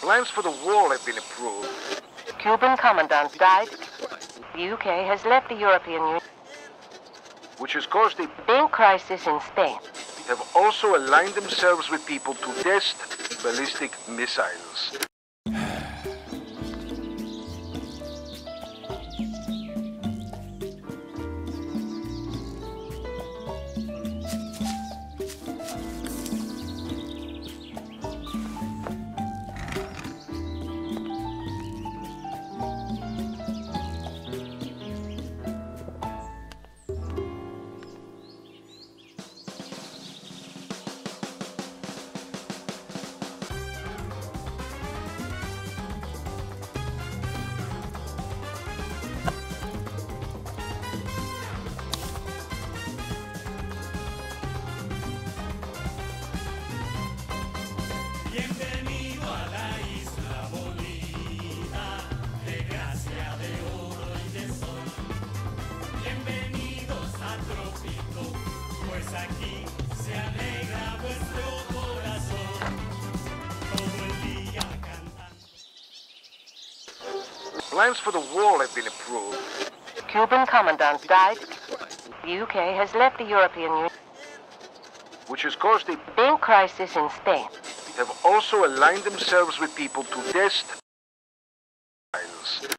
Plans for the wall have been approved. Cuban commandant died. The UK has left the European Union. Which has caused a Big crisis in Spain. have also aligned themselves with people to test ballistic missiles. Bienvenido a la isla bonita, de gracia, de oro y de sol. Bienvenidos a Trópico, pues aquí se alegra vuestro corazón. Todo el día cantando. Plans for the wall have been approved. Cuban commandant died. The UK has left the European Union. Which has caused a Big crisis in Spain. have also aligned themselves with people to test missiles.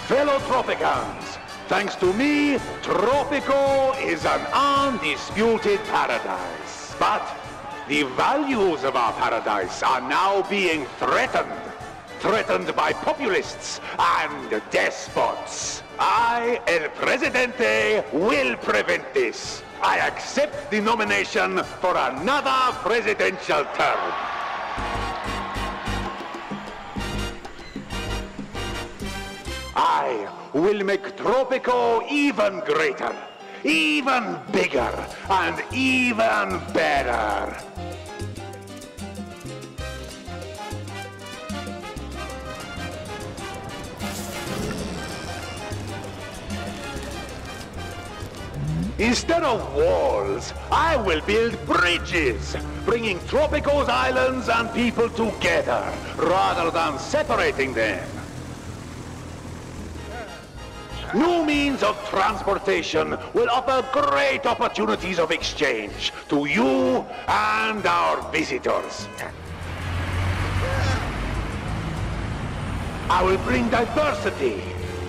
Fellow Tropicans, thanks to me, Tropico is an undisputed paradise. But the values of our paradise are now being threatened. Threatened by populists and despots. I, El Presidente, will prevent this. I accept the nomination for another presidential term. I will make Tropico even greater, even bigger, and even better. Instead of walls, I will build bridges, bringing Tropico's islands and people together, rather than separating them. New means of transportation will offer great opportunities of exchange to you and our visitors. I will bring diversity,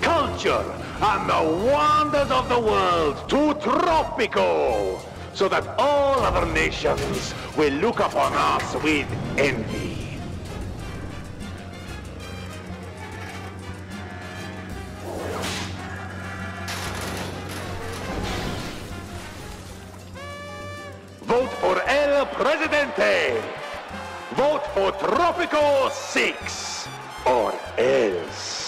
culture, and the wonders of the world to Tropico, so that all other nations will look upon us with envy. Vote for El Presidente. Vote for Tropico 6 or else.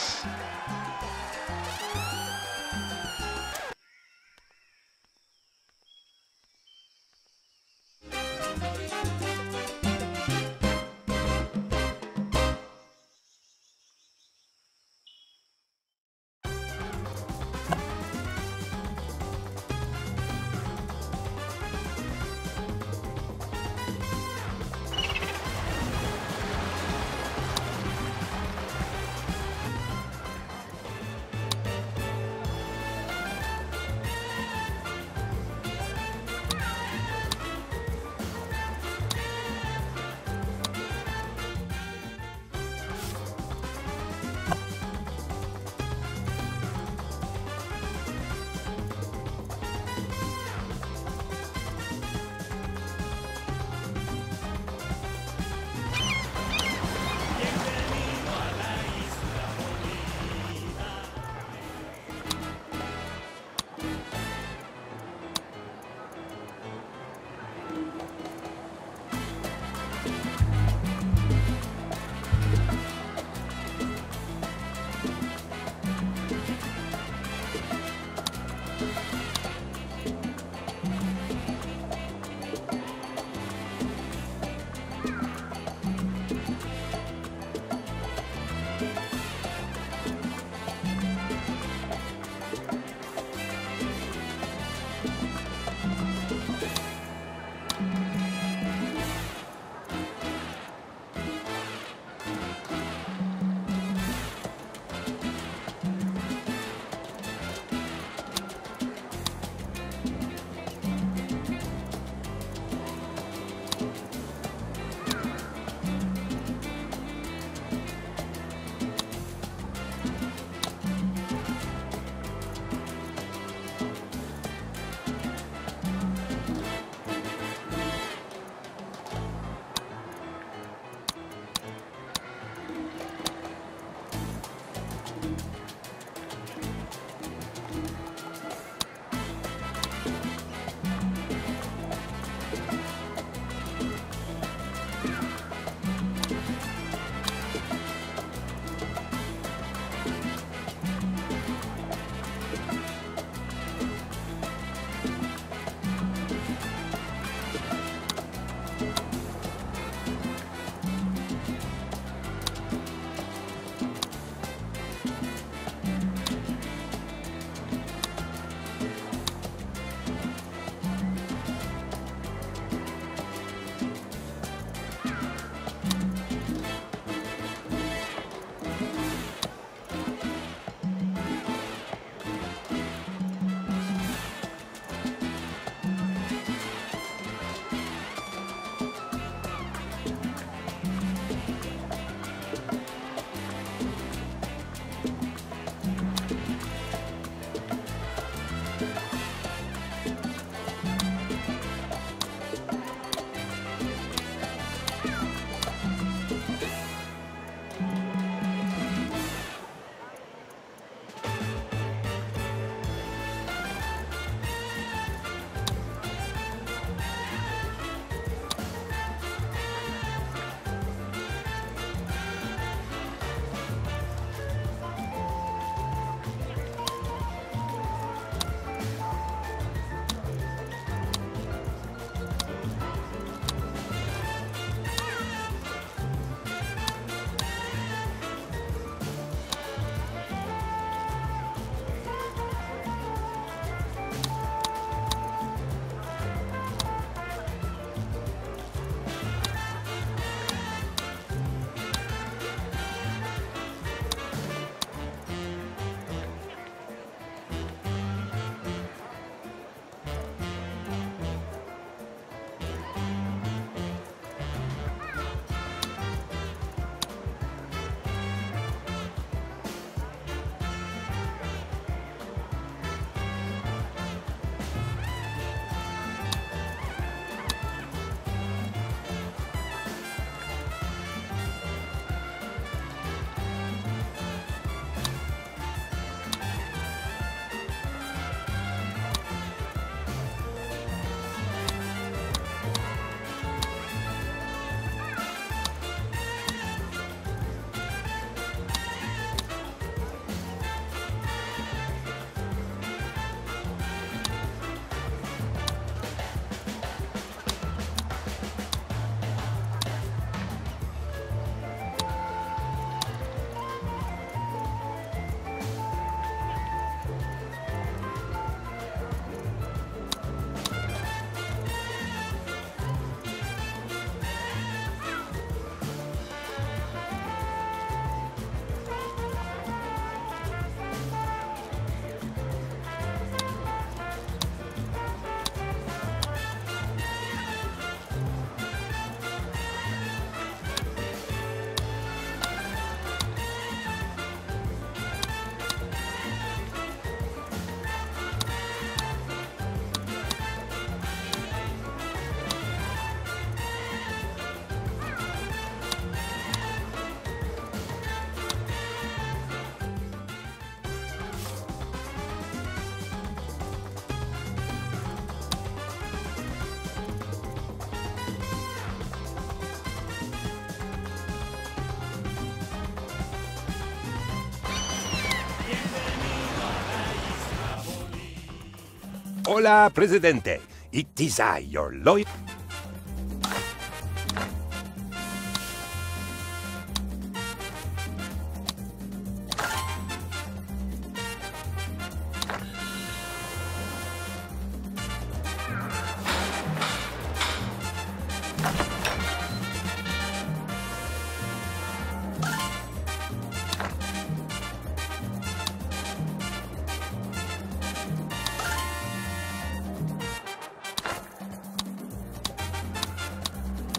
Hola, Presidente. It is I, your loyal...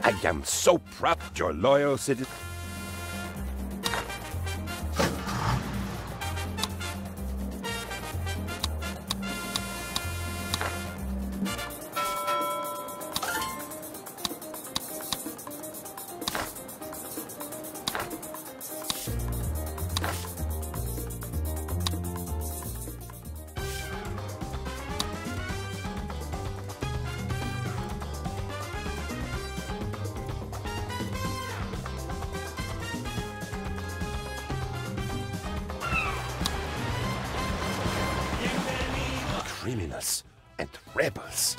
I am so proud, your loyal citizen. Criminals and rebels.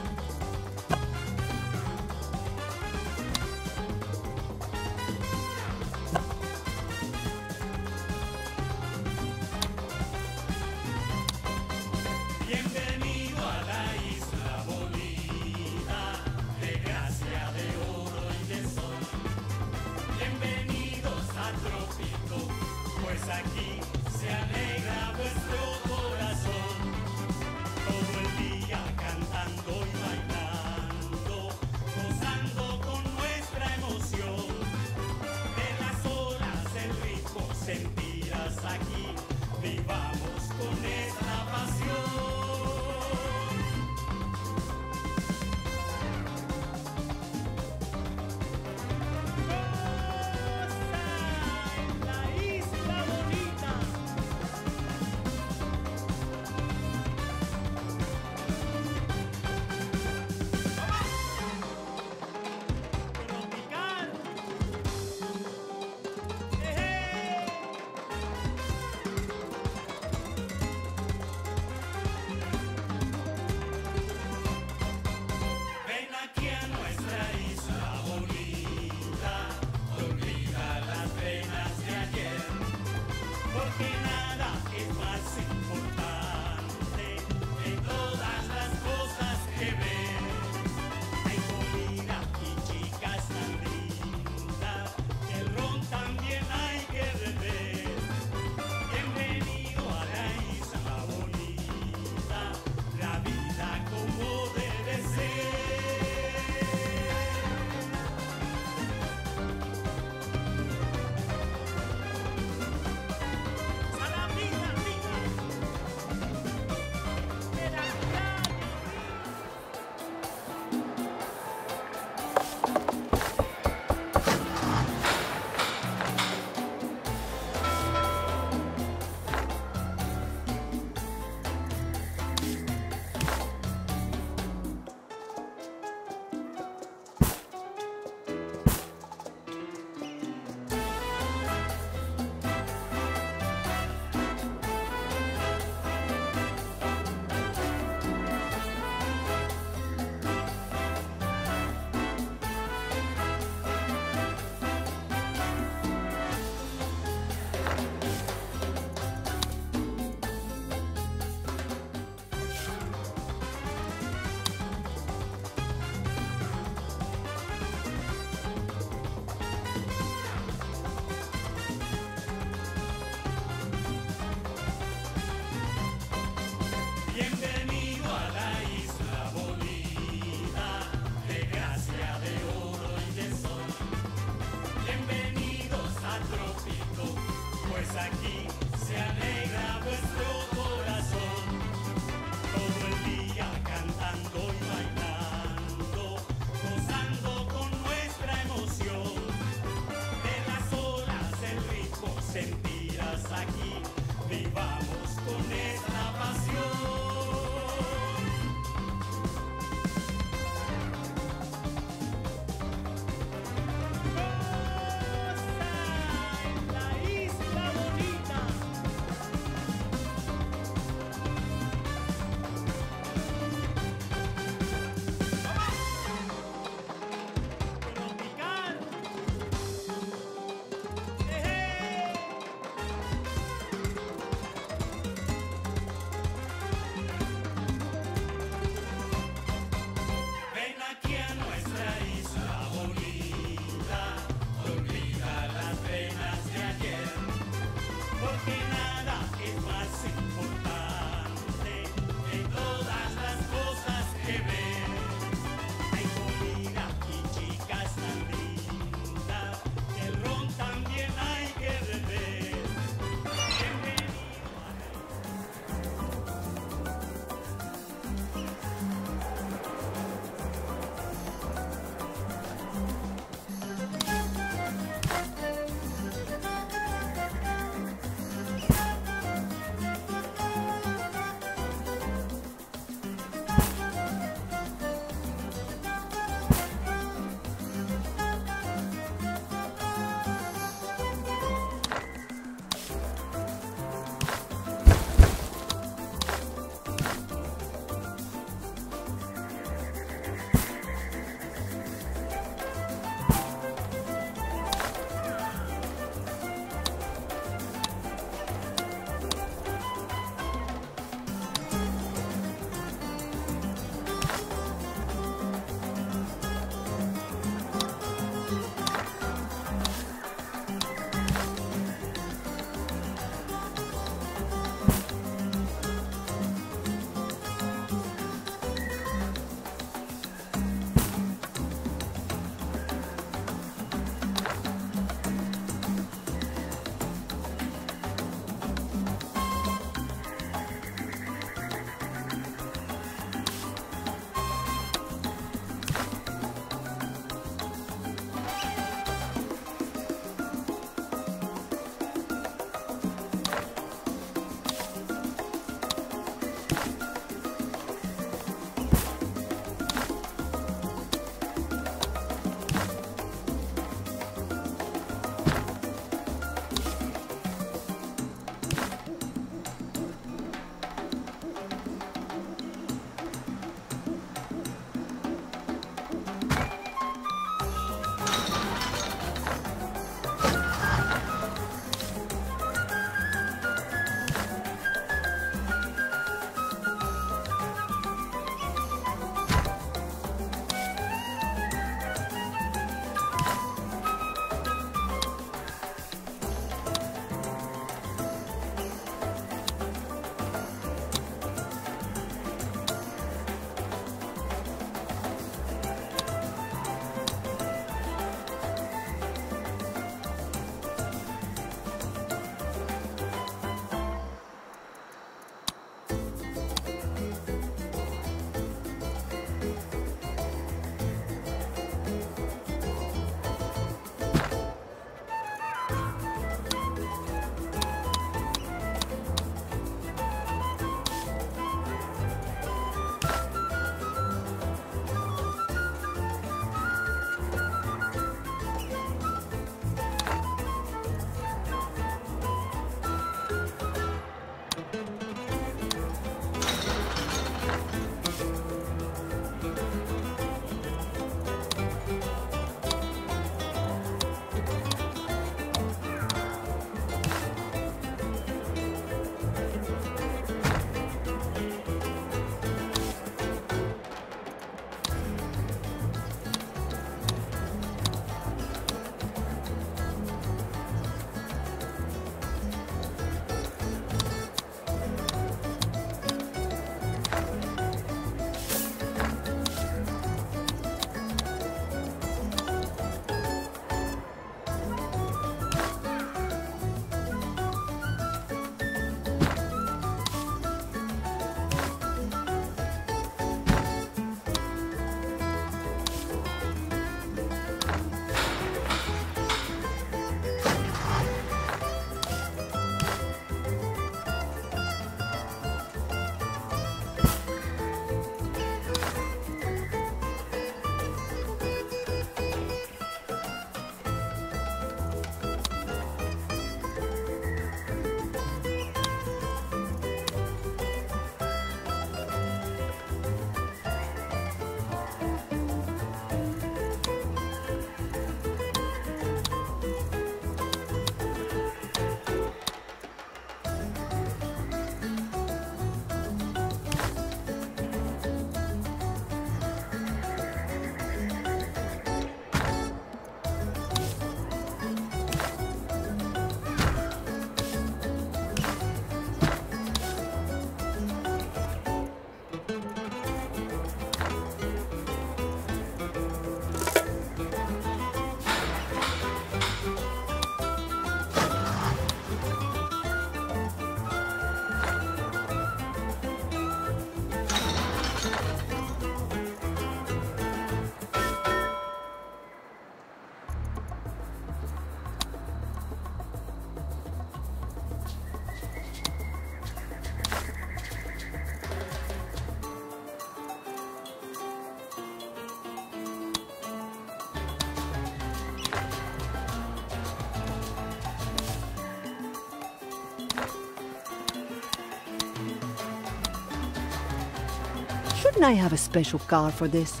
Shouldn't I have a special car for this?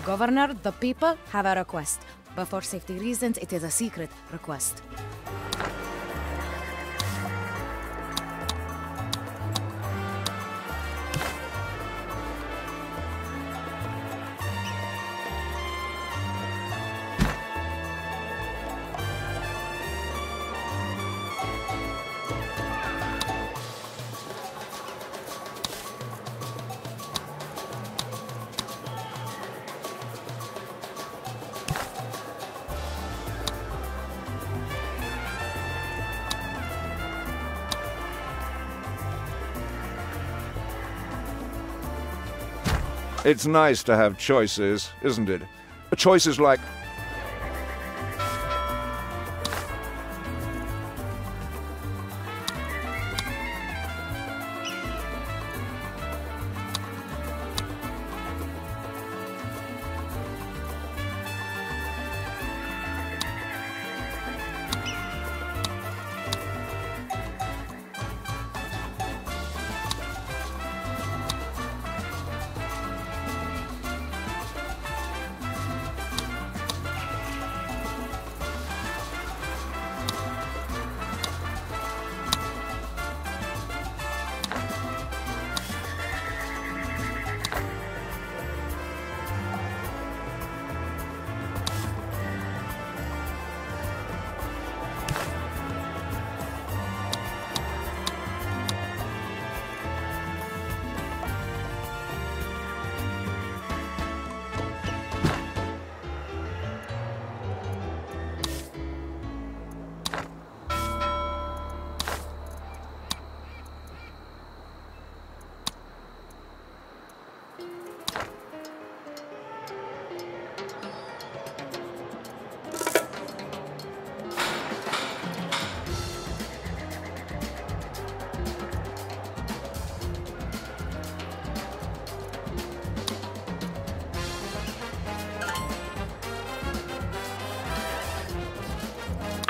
Governor, the people have a request, but for safety reasons, it is a secret request. It's nice to have choices, isn't it? Choices like...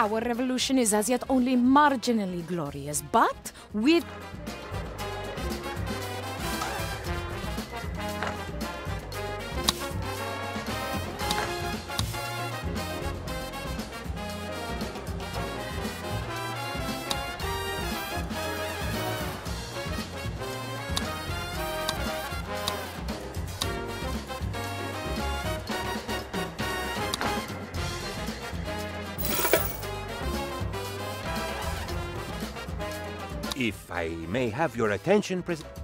Our revolution is as yet only marginally glorious, but with... If I may have your attention, President...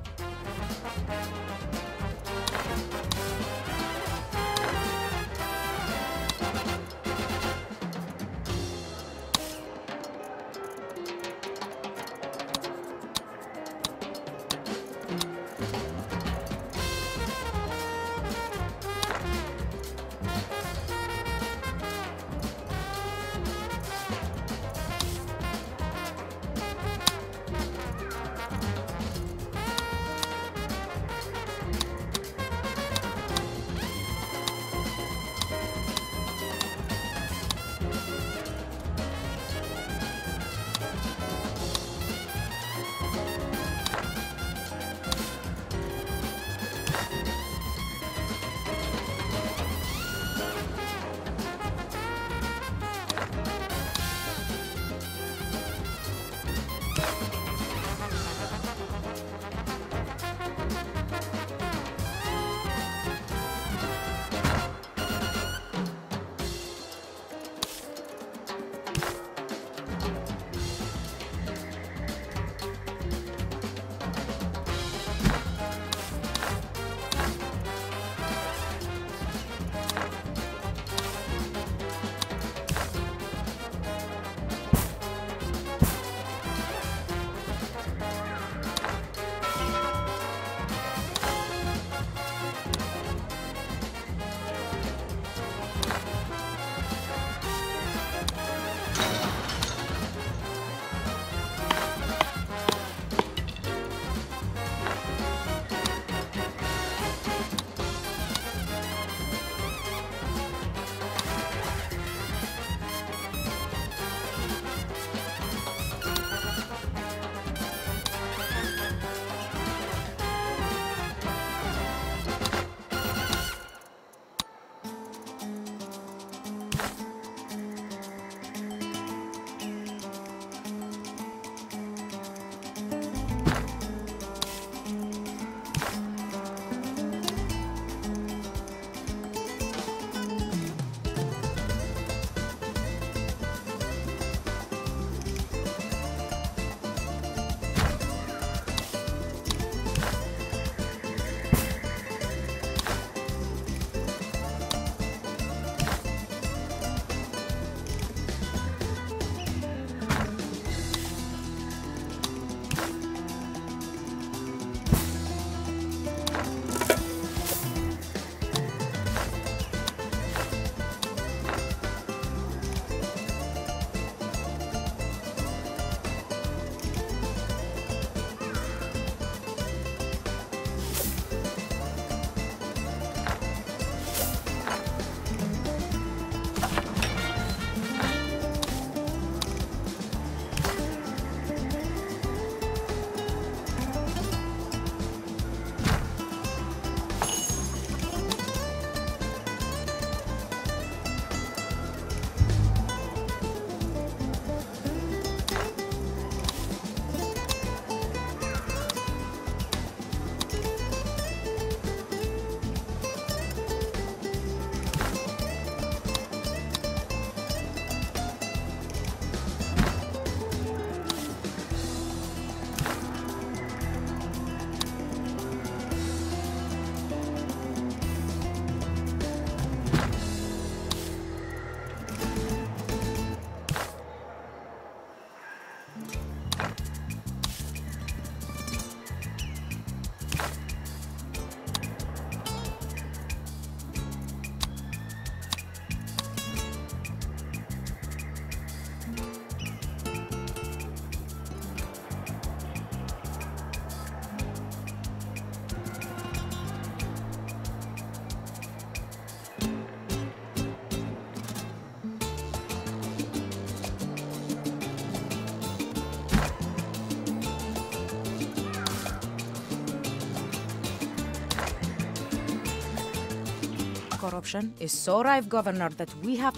corruption is so rife, Governor, that we have...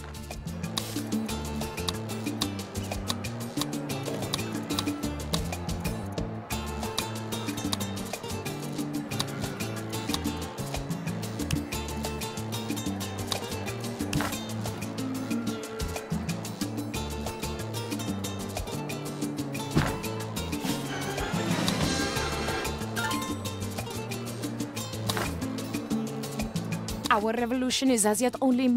Our revolution is as yet only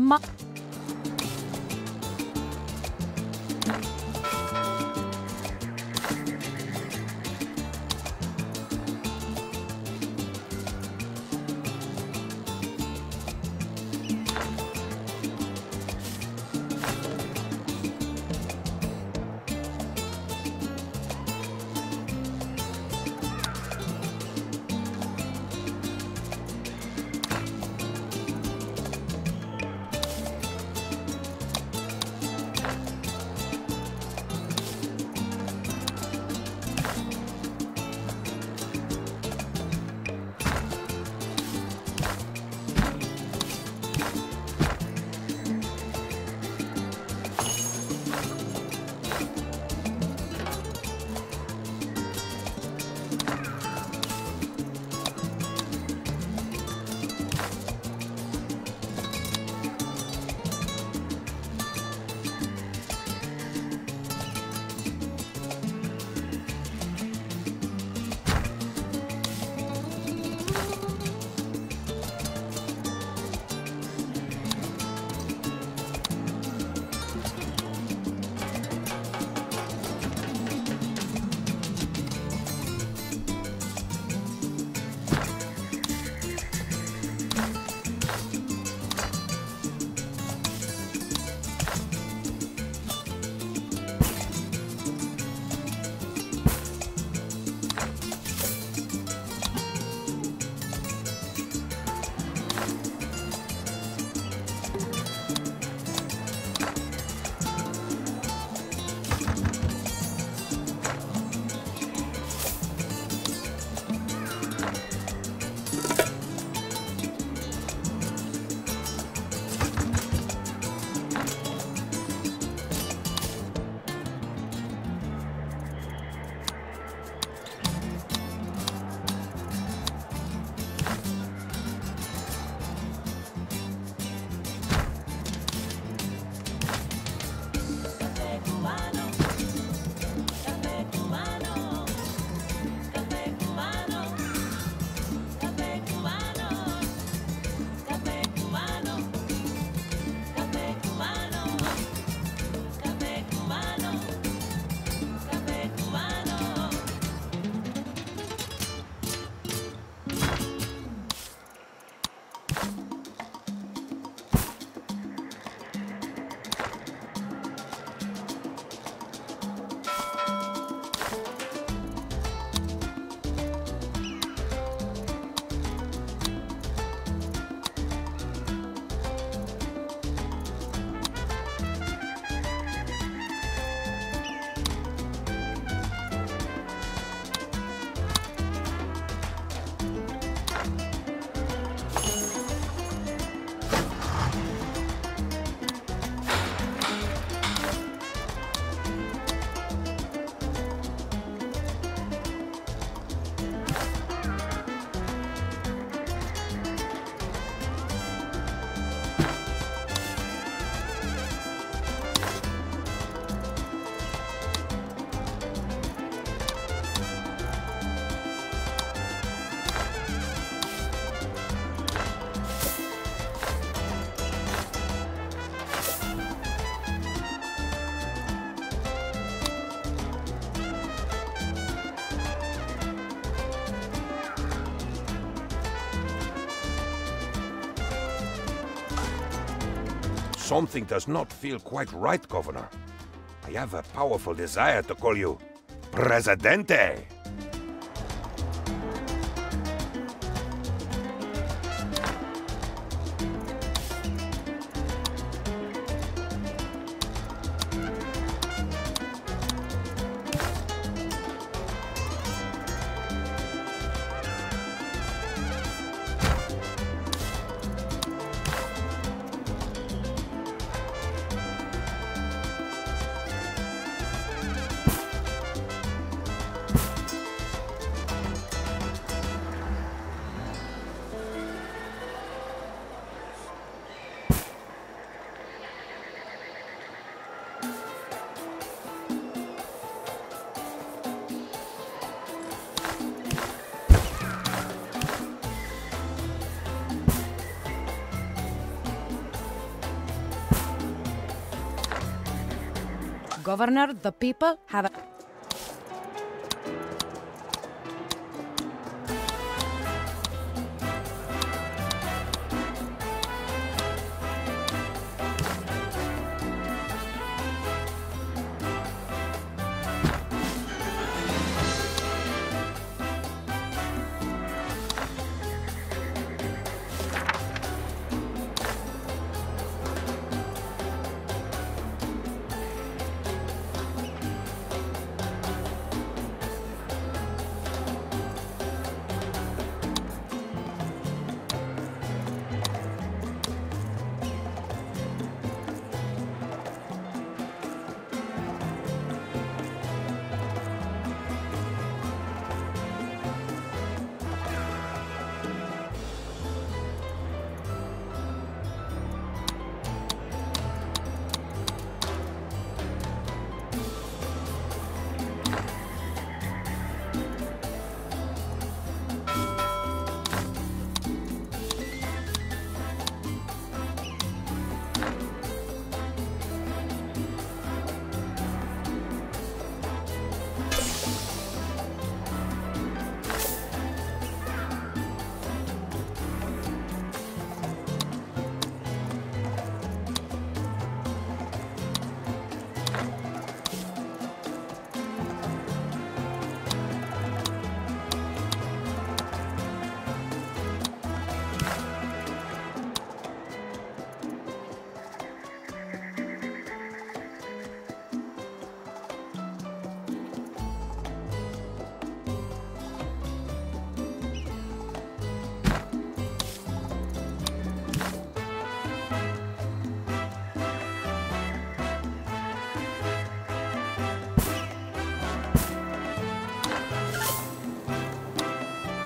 Something does not feel quite right, Governor. I have a powerful desire to call you Presidente. Governor, the people have a...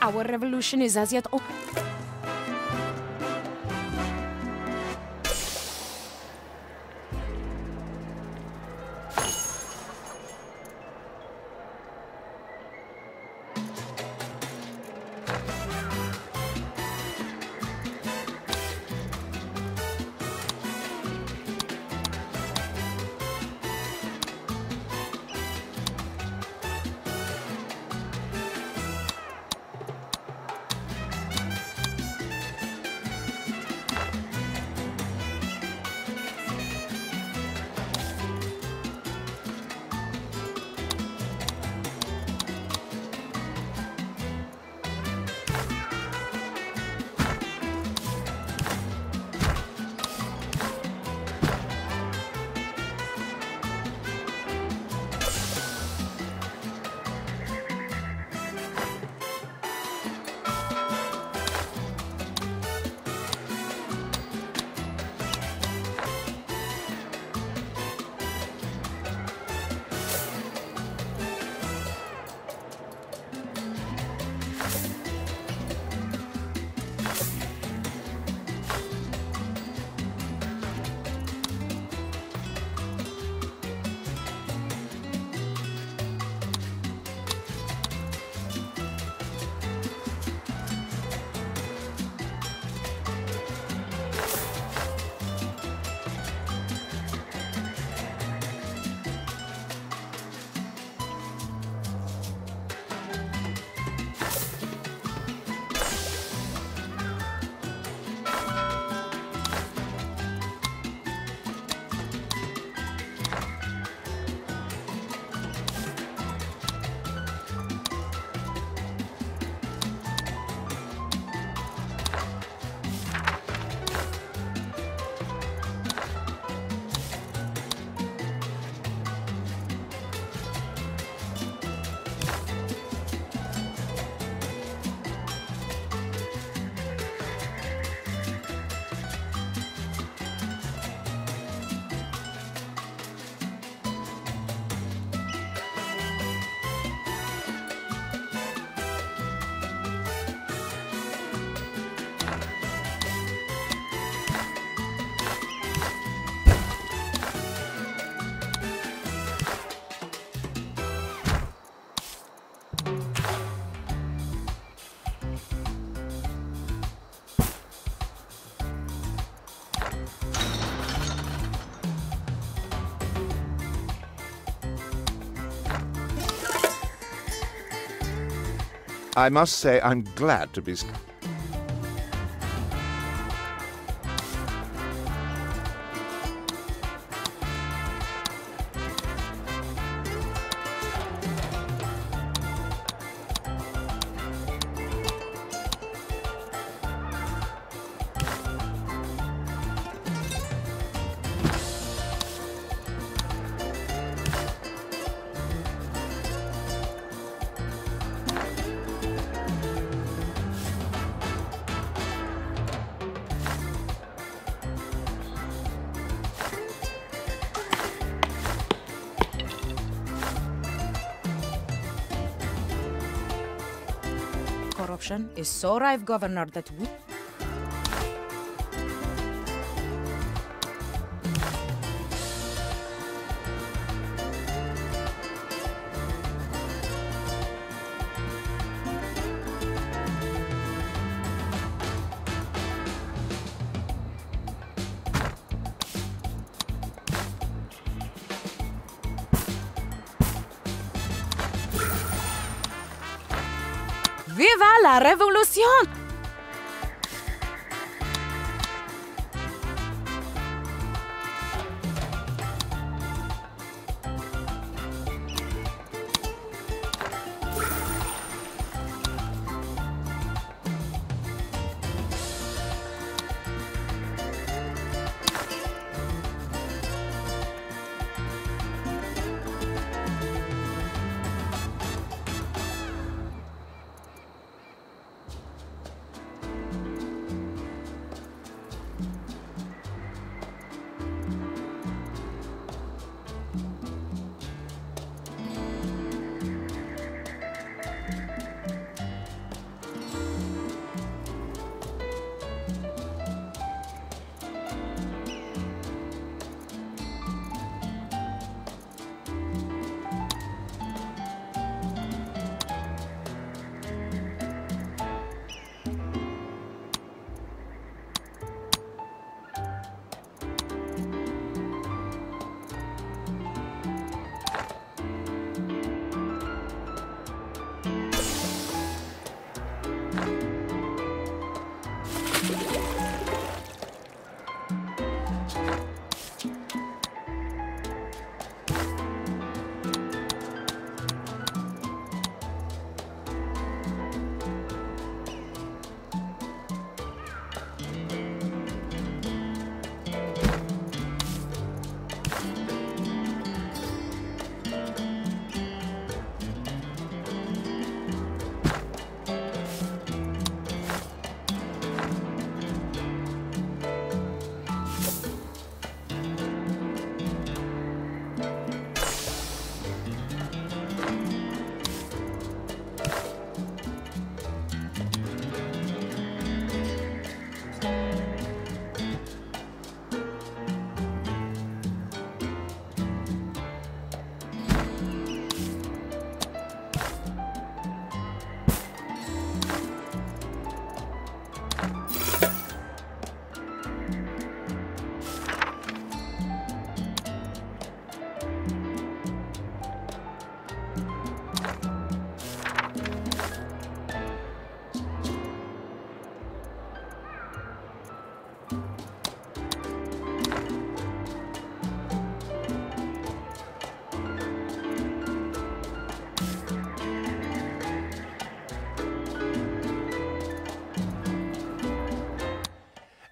Our revolution is as yet... I must say I'm glad to be... Corruption is so rife, Governor, that we... ¡Viva la revolución!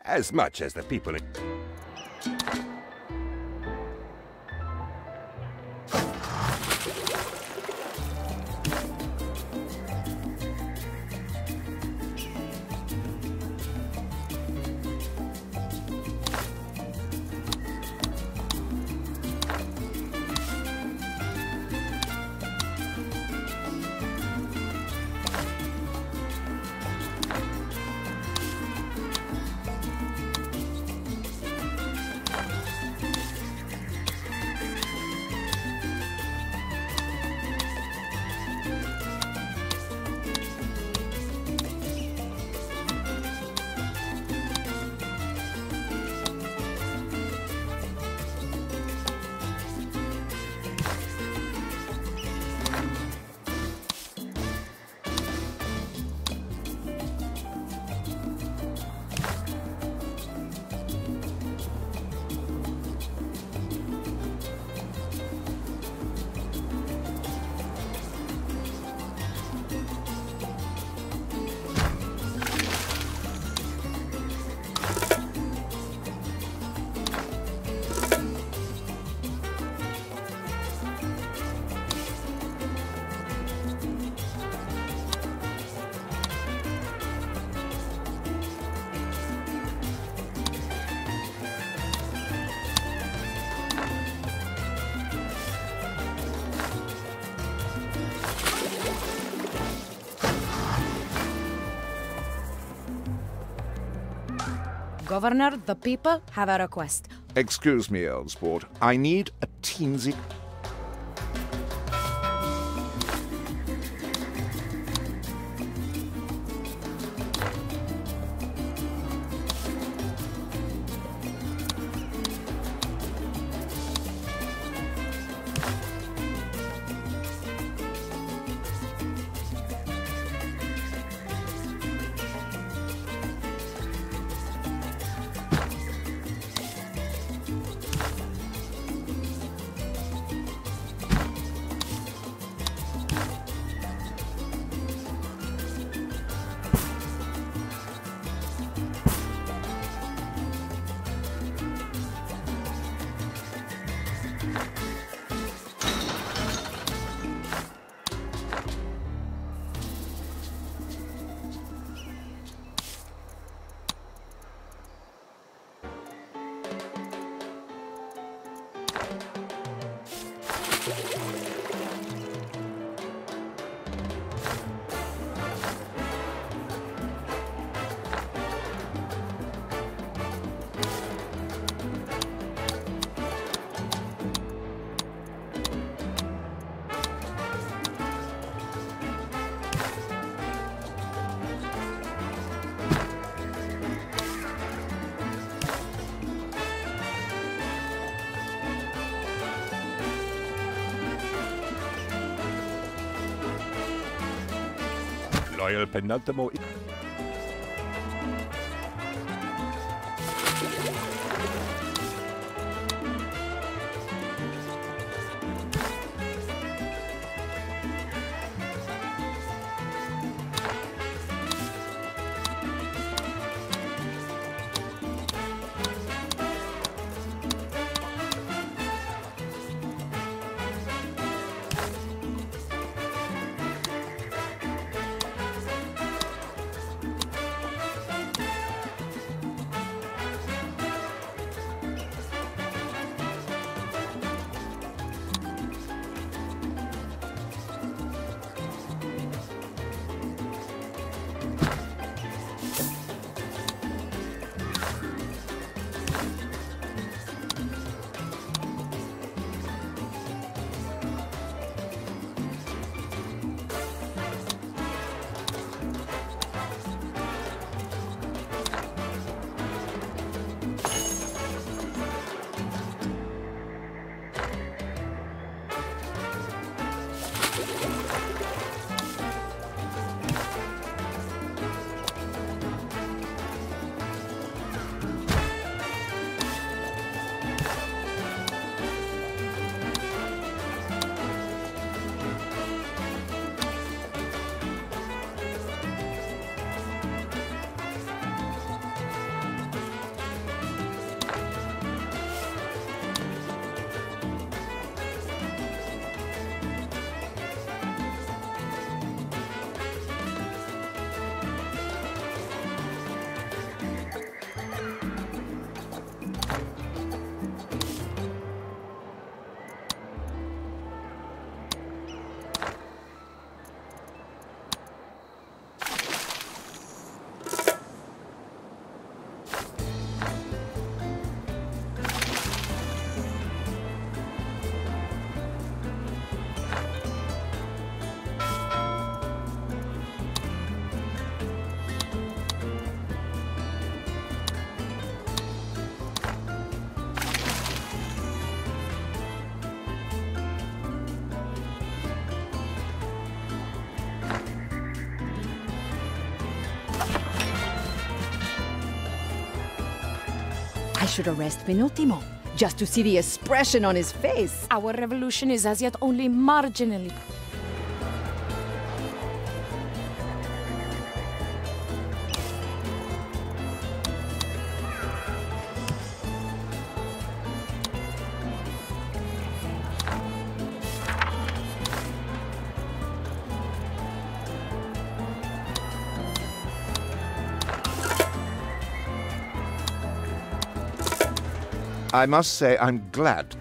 As much as the people in... Governor, the people have a request. Excuse me, old sport. I need a teensy... Loyal penultimo... I should arrest Penultimo, just to see the expression on his face. Our revolution is as yet only marginally. I must say I'm glad.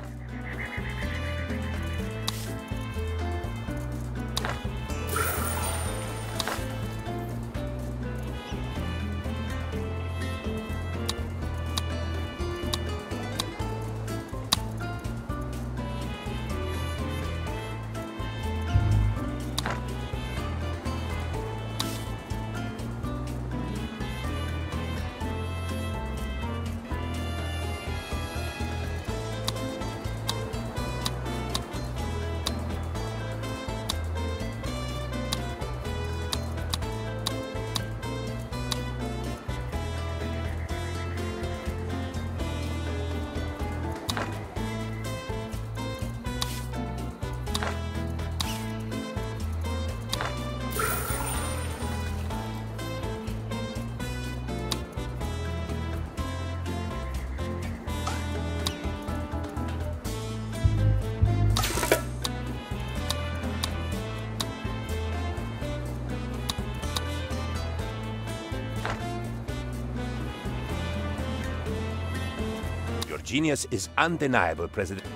genius is undeniable, President.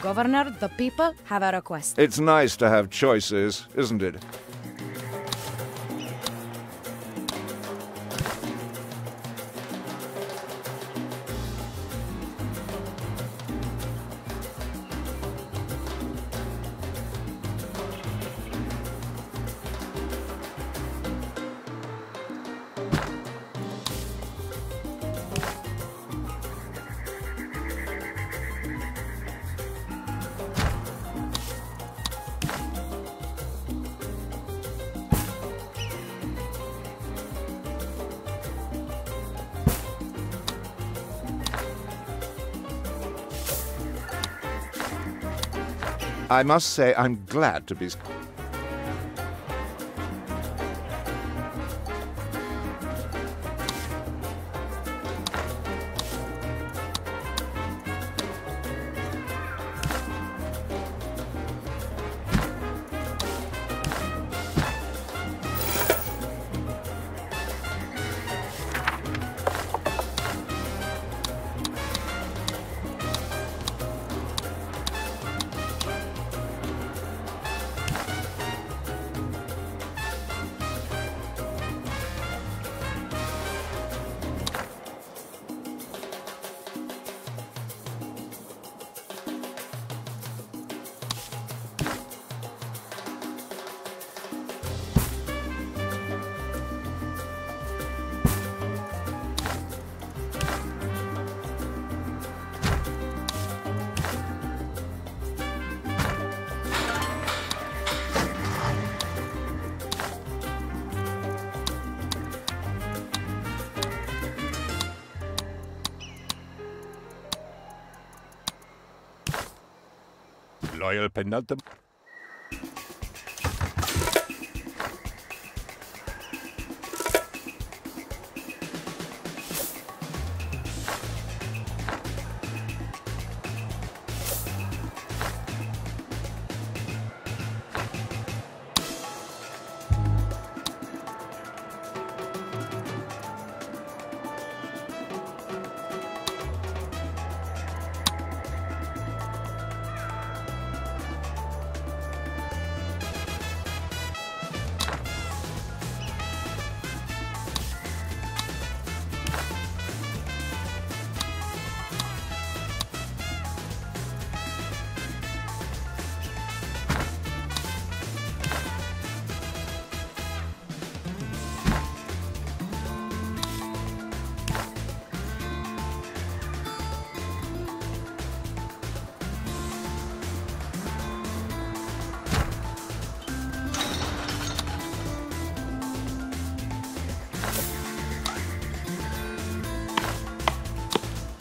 Governor, the people have a request. It's nice to have choices, isn't it? I must say I'm glad to be... Loyal penultimate.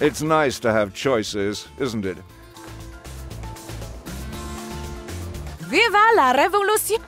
It's nice to have choices, isn't it? Viva la revolution!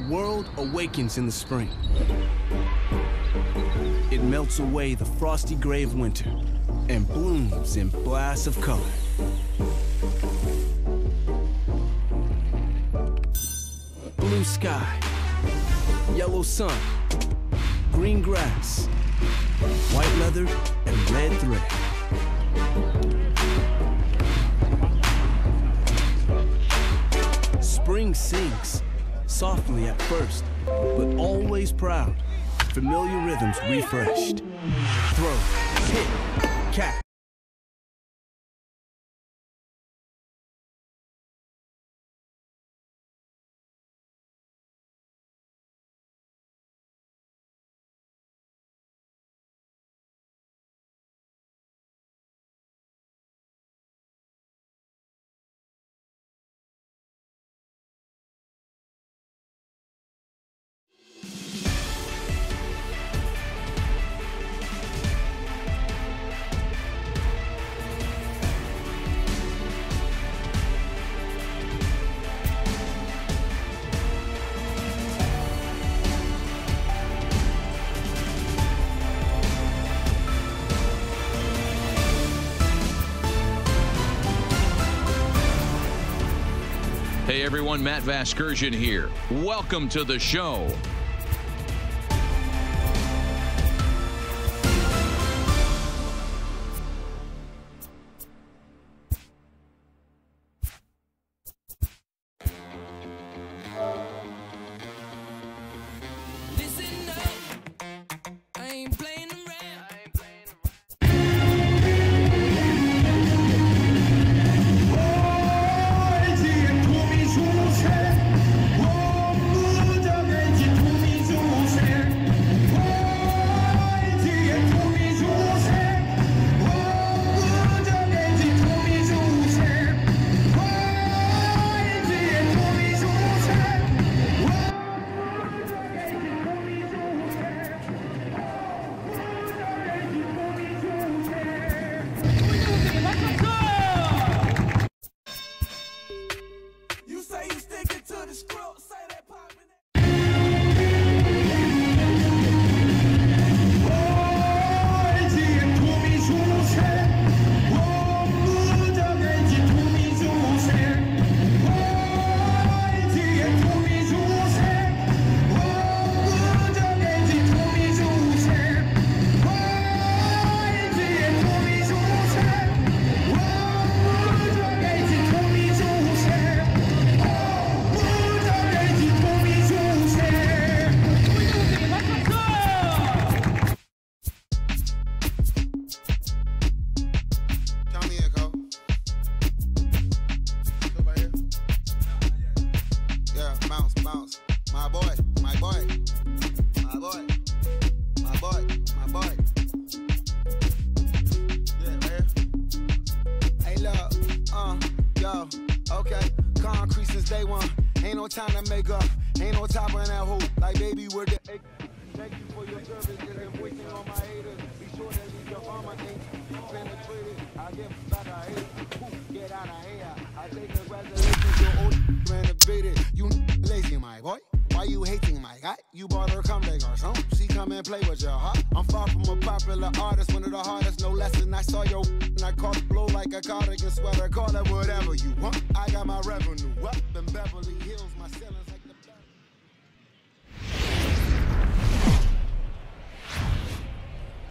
world awakens in the spring. It melts away the frosty gray of winter and blooms in blasts of color. Blue sky, yellow sun, green grass, white leather, and red thread. Spring sings, softly at first, but always proud. Familiar rhythms refreshed. Throw, hit, catch. Hey everyone, Matt Vasgersian here. Welcome to the show.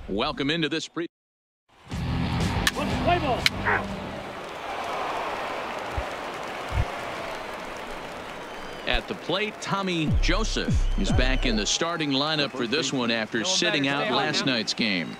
Welcome into this At the plate, Tomijo셉 is back in the starting lineup for this one after sitting out last night's game.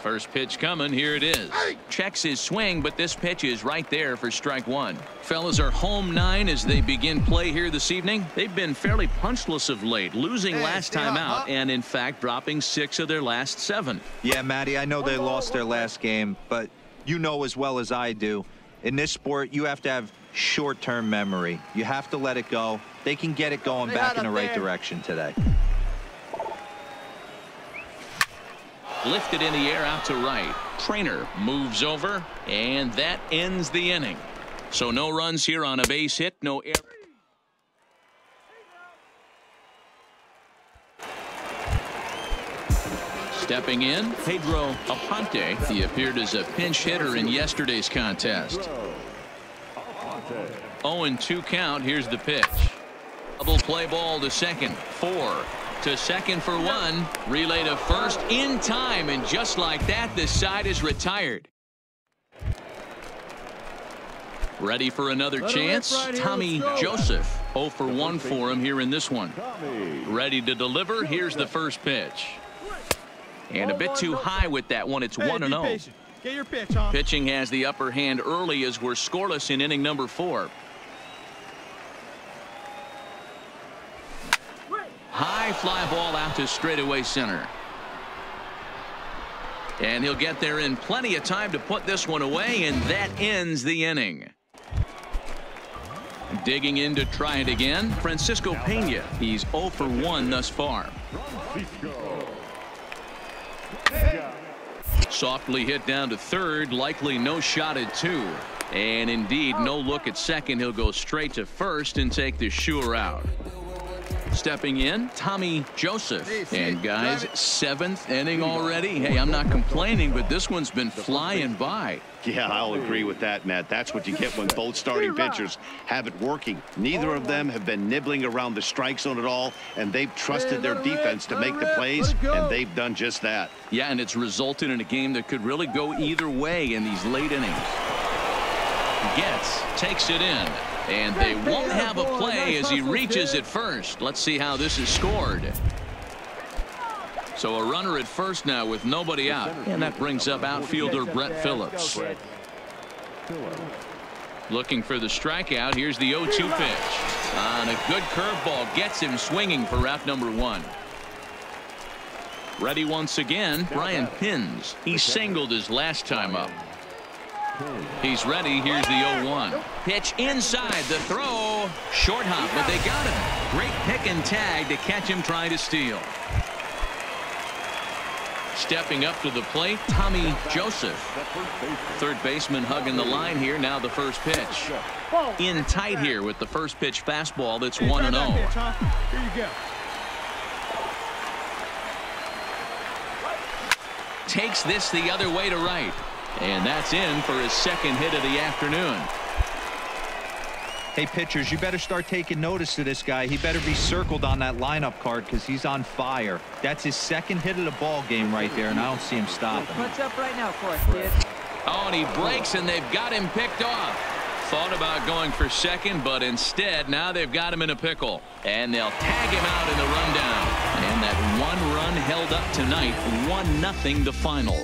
First pitch coming, here it is. Checks his swing, but this pitch is right there for strike one. Fellas are home 9 as they begin play here this evening. They've been fairly punchless of late, losing last time out and in fact dropping 6 of their last 7. Yeah, Matty, I know they lost their last game, but you know as well as I do, in this sport you have to have short-term memory. You have to let it go. They can get it going back in the right direction today. Lifted in the air out to right. Trainer moves over, and that ends the inning. So no runs here on a base hit, no error. Stepping in, Pedro Aponte. He appeared as a pinch hitter in yesterday's contest. 0-2 count. Here's the pitch. Double play ball to second. 4 to second for 1. Relay to first in time, and just like that, the side is retired. Ready for another chance? Tomijo셉. 0 for 1 for him here in this one. Ready to deliver. Here's the first pitch. And a bit too high with that one. It's 1-0. Get your pitch on. Pitching has the upper hand early as we're scoreless in inning number 4. High fly ball out to straightaway center. And he'll get there in plenty of time to put this one away, and that ends the inning. Digging in to try it again, Francisco Pena. He's 0 for 1 thus far. Softly hit down to third, likely no shot at 2. And indeed, no look at second. He'll go straight to first and take the sure out. Stepping in, Tomijo셉. And guys, 7th inning already. Hey, I'm not complaining, but this one's been flying by. Yeah, I'll agree with that, Matt. That's what you get when both starting pitchers have it working. Neither of them have been nibbling around the strike zone at all, and they've trusted their defense to make the plays, and they've done just that. Yeah, and it's resulted in a game that could really go either way in these late innings. Takes it in. And they won't have a play as he reaches at first. Let's see how this is scored. So a runner at first now with nobody out. And that brings up outfielder Brett Phillips. Looking for the strikeout. Here's the 0-2 pitch. On a good curveball. Gets him swinging for out number 1. Ready once again, Brian Pins. He singled his last time up. He's ready. Here's the 0-1. Pitch inside. The throw. Short hop, but they got him. Great pick and tag to catch him trying to steal. Stepping up to the plate, Tomijo셉. Third baseman hugging the line here. Now the first pitch. In tight here with the first pitch fastball that's 1-0. Here you go. Takes this the other way to right. And that's in for his second hit of the afternoon. Hey, pitchers, you better start taking notice of this guy. He better be circled on that lineup card because he's on fire. That's his second hit of the ball game right there, and I don't see him stopping. Punch up right now for us, kid. Oh, and he breaks, and they've got him picked off. Thought about going for second, but instead, now they've got him in a pickle. And they'll tag him out in the rundown. And that one run held up tonight, 1-0 the final.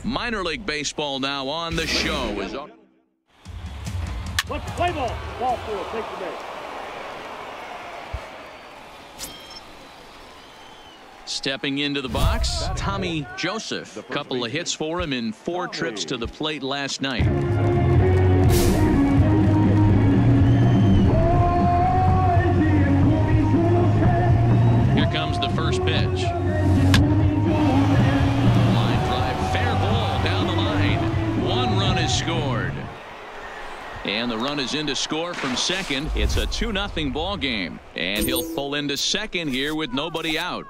Minor League Baseball now on the show. Let's play ball. Ball four. Take the base. Stepping into the box, Tomijo셉. A couple of hits for him in 4 trips to the plate last night. Here comes the first pitch. Line drive, fair ball down the line. 1 run is scored. And the run is in to score from second. It's a 2-0 ball game. And he'll pull into second here with nobody out.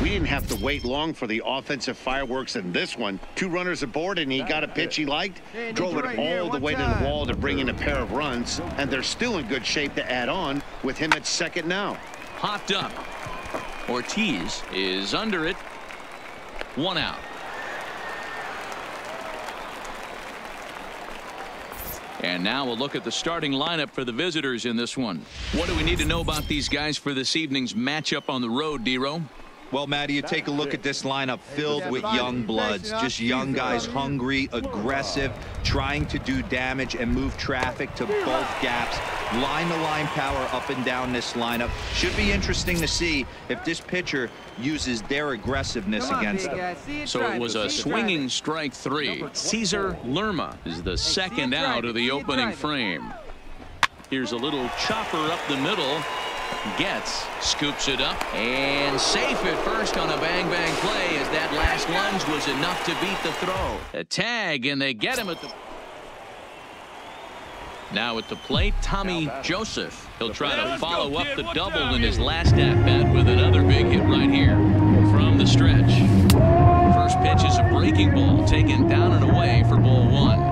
We didn't have to wait long for the offensive fireworks in this one. 2 runners aboard, and he got a pitch he liked, drove it all the way to the wall to bring in a pair of runs, and they're still in good shape to add on with him at second now. Hopped up. Ortiz is under it. 1 out. And now we'll look at the starting lineup for the visitors in this one. What do we need to know about these guys for this evening's matchup on the road, D-Row? Well, Matty, you take a look at this lineup filled with young bloods, just young guys, hungry, aggressive, trying to do damage and move traffic to both gaps. Line-to-line power up and down this lineup. Should be interesting to see if this pitcher uses their aggressiveness against them. So it was a swinging strike 3. Cesar Lerma is the second out of the opening frame. Here's a little chopper up the middle. Gets, scoops it up, and safe at first on a bang-bang play as that last lunge was enough to beat the throw. A tag, and they get him at the... Now at the plate, Tomijo셉. He'll try to follow up the double in his last at-bat with another big hit right here from the stretch. First pitch is a breaking ball taken down and away for ball 1.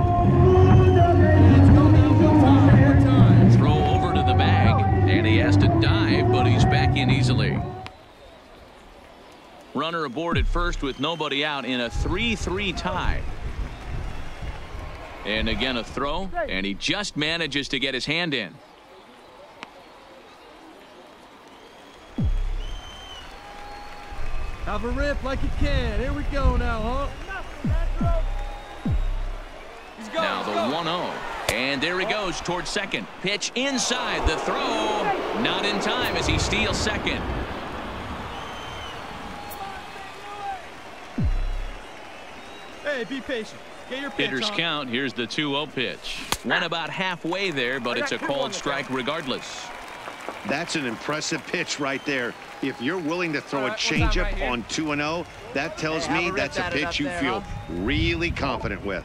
Throw over to the bag, and he has to dive, but he's back in easily. Runner aboard at first with nobody out in a 3-3 tie. And again a throw, and he just manages to get his hand in. Have a rip like you can. Here we go now, huh? Now the 1-0. And there he goes towards second. Pitch inside, the throw. Not in time as he steals second. Hey, be patient. Get your pitch Hitters on. count. Here's the 2-0 pitch. Went about halfway there, but it's a called strike regardless. That's an impressive pitch right there. If you're willing to throw a changeup on 2-0, that tells me that's a pitch you feel really confident with.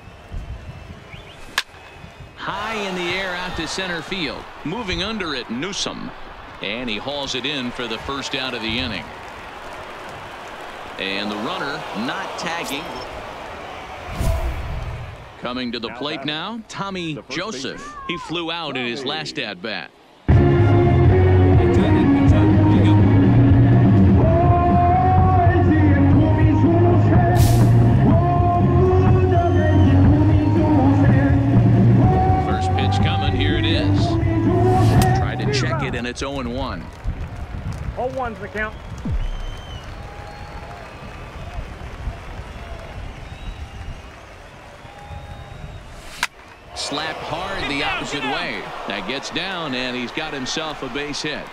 High in the air out to center field. Moving under it, Newsom. And he hauls it in for the first out of the inning. And the runner not tagging. Coming to the plate now, Tomijo셉. He flew out in his last at-bat. First pitch coming, here it is. Tried to check it, and it's 0-1. 0-1's the count. Slapped hard the opposite way. That gets down, and he's got himself a base hit.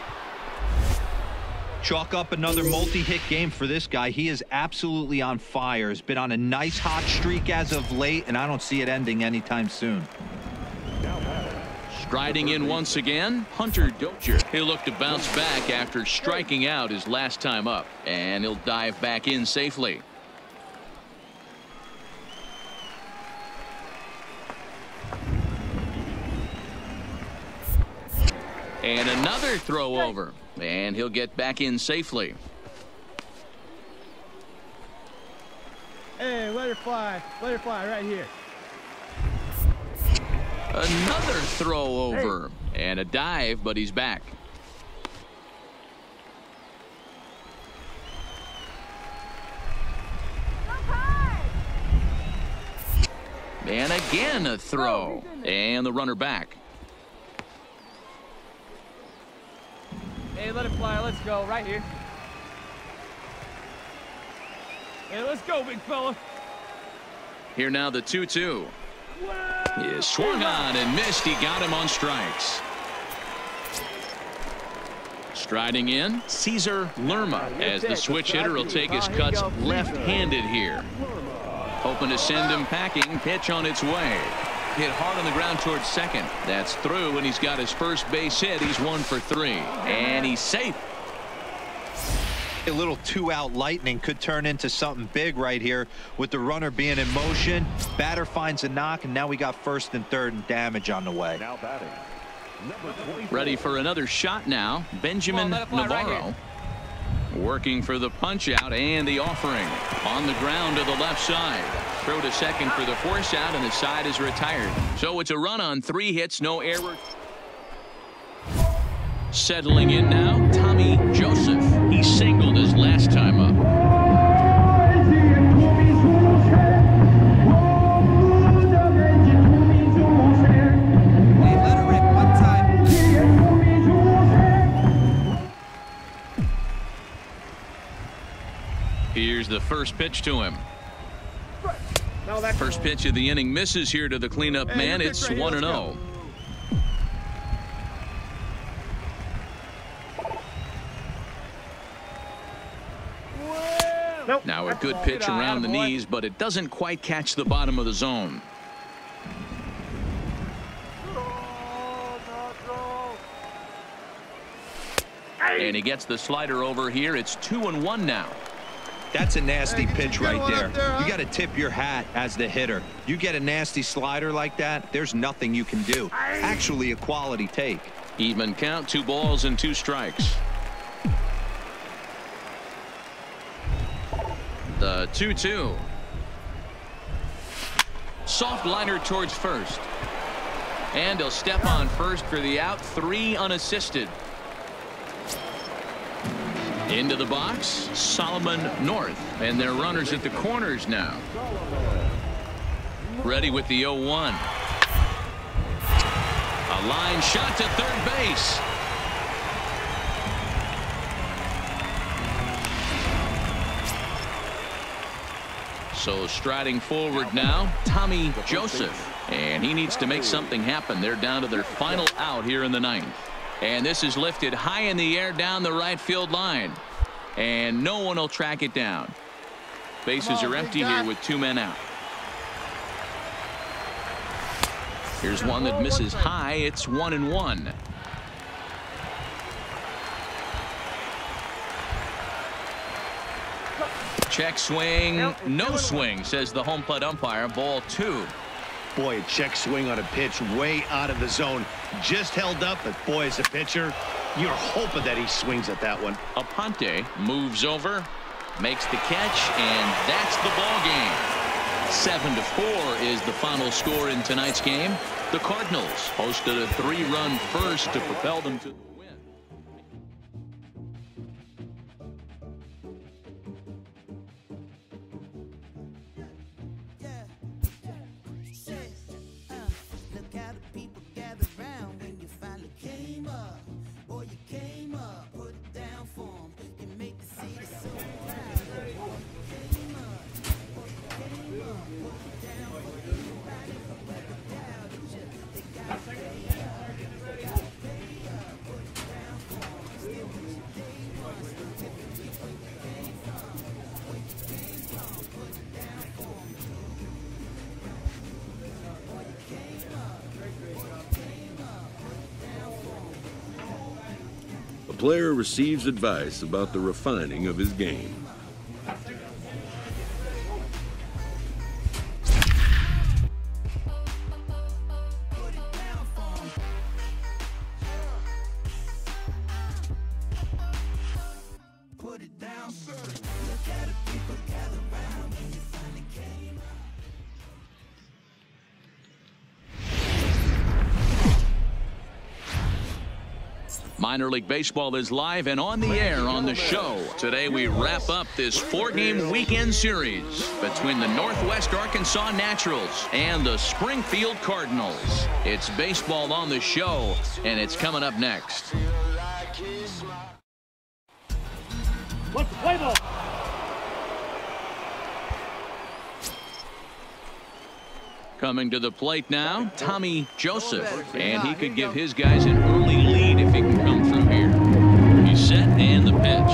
Chalk up another multi-hit game for this guy. He is absolutely on fire. Has been on a nice hot streak as of late, and I don't see it ending anytime soon. Striding in once again, Hunter Dozier. He'll look to bounce back after striking out his last time up, and he'll dive back in safely. And another throw over, and he'll get back in safely. Hey, let her fly right here. Another throw over, and a dive, but he's back. And again a throw, and the runner back. Hey, let it fly. Let's go. Right here. Hey, let's go, big fella. Here now the 2-2. He swung on and missed. He got him on strikes. Striding in, Cesar Lerma, as the switch hitter will take his cuts left-handed here. Hoping to send him packing. Pitch on its way. Hit hard on the ground towards second. That's through, and he's got his first base hit. He's 1 for 3, and he's safe. A little 2-out lightning could turn into something big right here with the runner being in motion. Batter finds a knock, and now we got first and third and damage on the way. Now batting. Ready for another shot now. Benjamin Navarro working for the punch out and the offering on the ground to the left side. Throw to second for the force out, and the side is retired. So it's a run on 3 hits, no error. Settling in now, Tommy Joseph. He singled his last time up. Here's the first pitch to him. First pitch of the inning misses here to the cleanup man. It's 1-0. Now a good pitch around the knees, but it doesn't quite catch the bottom of the zone. And he gets the slider over here. It's 2-1 now. That's a nasty pitch right there. You got to tip your hat as the hitter. You get a nasty slider like that, there's nothing you can do. Actually a quality take. Even count, 2 balls and 2 strikes. The 2-2. Soft liner towards first. And he'll step on first for the out. 3 unassisted. Into the box, Solomon North, and their runners at the corners now. Ready with the 0-1. A line shot to third base. So striding forward now, Tommy Joseph, and he needs to make something happen. They're down to their final out here in the 9th. And this is lifted high in the air down the right field line. And no one will track it down. Bases are empty here with 2 men out. Here's one that misses high. It's 1-1. Check swing. No swing, says the home plate umpire. Ball 2. Boy, a check swing on a pitch way out of the zone. Just held up, but boy, as a pitcher, you're hoping that he swings at that one. Aponte moves over, makes the catch, and that's the ball game. 7-4 is the final score in tonight's game. The Cardinals posted a 3-run first to propel them to the win. A player receives advice about the refining of his game. Minor League Baseball is live and on the air on the show. Today we wrap up this 4-game weekend series between the Northwest Arkansas Naturals and the Springfield Cardinals. It's baseball on the show, and it's coming up next. Let's play ball. Coming to the plate now, Tomijoseff, and he could give his guys an early lead if he can come through here. He's set and the pitch.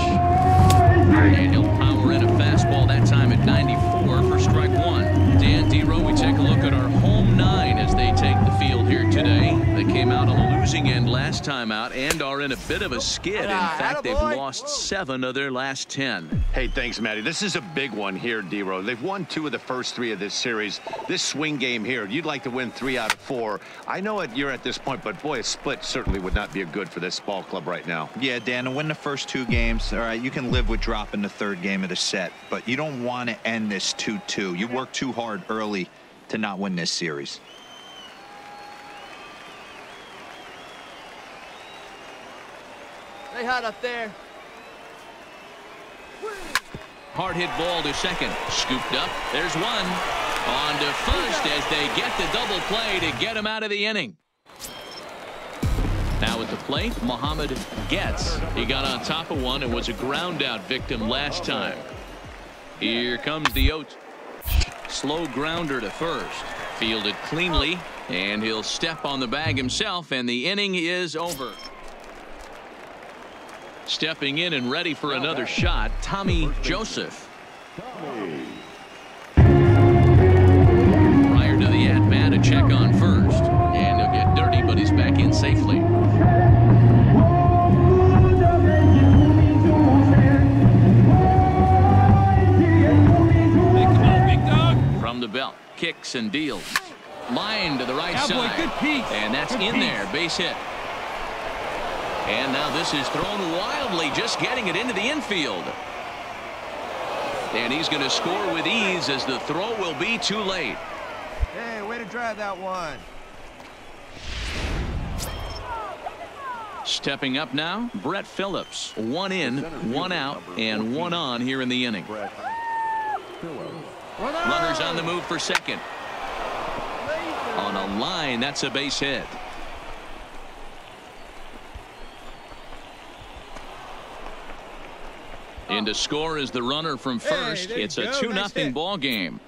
And he'll power in a fastball that time at 94 for strike one. Dan D-Row, we take a look at our home nine as they take the field here today. They came out on the losing end last time out and are in a bit of a skid. In fact, they've lost 7 of their last 10. Hey, thanks, Matty. This is a big one here, D-Row. They've won 2 of the first 3 of this series. This swing game here, you'd like to win 3 out of 4. I know you're at this point, but boy, a split certainly would not be good for this ball club right now. Yeah, Dan, to win the first 2 games, all right, you can live with dropping the 3rd game of the set, but you don't want to end this 2-2. You work too hard early to not win this series. Stay hot up there. Hard hit ball to second. Scooped up. There's one. On to first as they get the double play to get him out of the inning. Now at the plate, Muhammad gets. He got on top of one and was a ground out victim last time. Here comes the 0. Slow grounder to first. Fielded cleanly, and he'll step on the bag himself, and the inning is over. Stepping in and ready for another shot, Tomijoseff. Prior to the at-bat, a check on first. And he'll get dirty, but he's back in safely. From the belt, kicks and deals. Line to the right side. And that's in there, base hit. And now this is thrown wildly, just getting it into the infield. And he's going to score with ease as the throw will be too late. Hey, way to drive that one. Stepping up now, Brett Phillips. 1 in, 1 out, and 1 on here in the inning. Runners on the move for second. On a line, that's a base hit. In to score is the runner from first. It's a 2-0 ball game.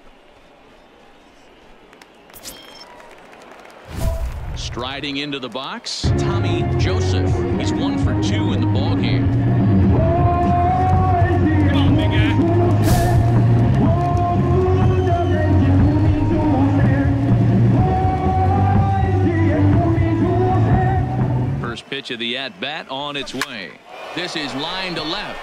Striding into the box, Tomijoseff. He's 1 for 2 in the ball game. Come on, big guy. First pitch of the at-bat on its way. This is line to left.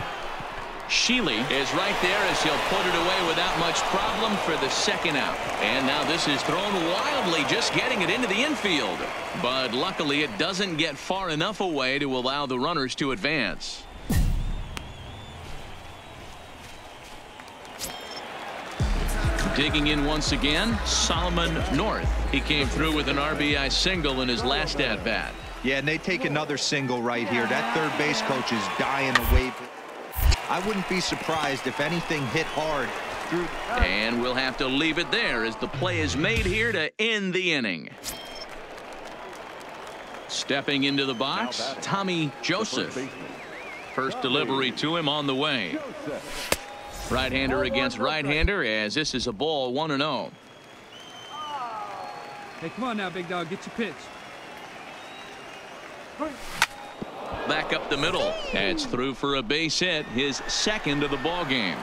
Sheely is right there as he'll put it away without much problem for the second out. And now this is thrown wildly, just getting it into the infield. But luckily it doesn't get far enough away to allow the runners to advance. Digging in once again, Solomon North. He came through with an RBI single in his last at-bat. Yeah, and they take another single right here. That third base coach is dying to wave. I wouldn't be surprised if anything hit hard through. And we'll have to leave it there as the play is made here to end the inning. Stepping into the box, Tomijoseff. First delivery to him on the way. Right-hander against right-hander as this is a ball 1-0. Hey, come on now, big dog. Get your pitch. Back up the middle. That's through for a base hit, his second of the ball game.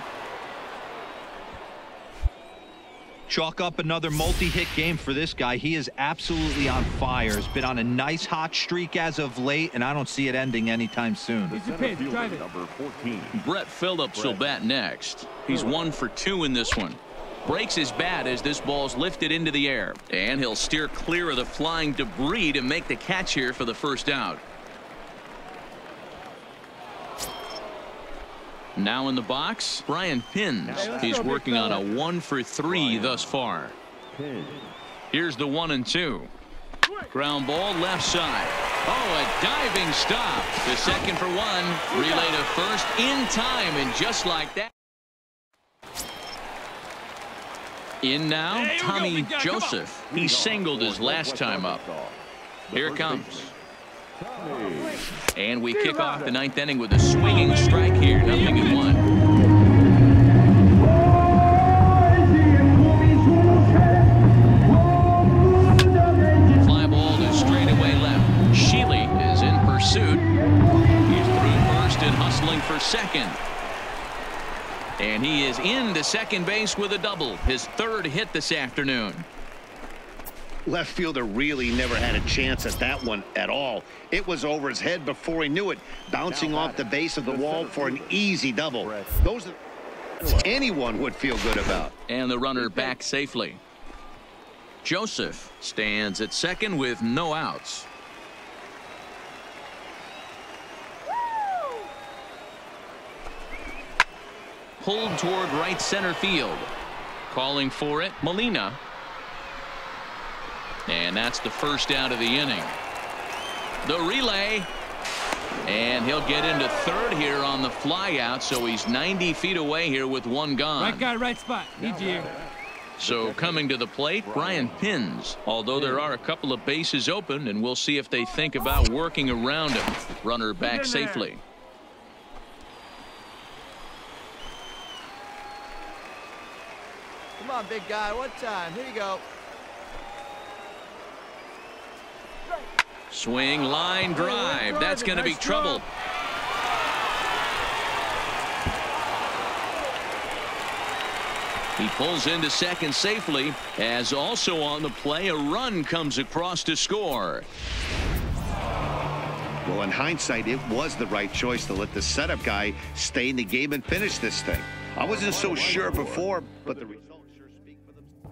Chalk up another multi-hit game for this guy. He is absolutely on fire. Has been on a nice hot streak as of late, and I don't see it ending anytime soon. Brett Phillips will bat next. He's 1 for 2 in this one. Breaks his bat as this ball's lifted into the air, and he'll steer clear of the flying debris to make the catch here for the first out. Now in the box, Brian Pins. He's working on a 1 for 3 thus far. Here's the 1-2. Ground ball left side. Oh, a diving stop. The second for 1. Relay to first in time, and just like that. In now, Tomijoseff. He singled his last time up. Here it comes. And we kick off the 9th inning with a swinging strike here, 0-1. And he is into second base with a double, his third hit this afternoon. Left fielder really never had a chance at that one at all. It was over his head before he knew it, bouncing off the base of the wall for an easy double. Those anyone would feel good about. And the runner back safely. Joseph stands at second with no outs. Pulled toward right center field. Calling for it, Molina. And that's the first out of the inning. The relay. And he'll get into third here on the fly out, so he's 90 feet away here with one gone. Right guy, right spot. Need you. So coming to the plate, Brian Pins. Although there are a couple of bases open, and we'll see if they think about working around him. Runner back safely. Come on, big guy. One time. Here you go. Swing, line, drive. That's going to be trouble. He pulls into second safely, as also on the play, a run comes across to score. Well, in hindsight, it was the right choice to let the setup guy stay in the game and finish this thing. I wasn't so sure before, but the results sure speak for themselves.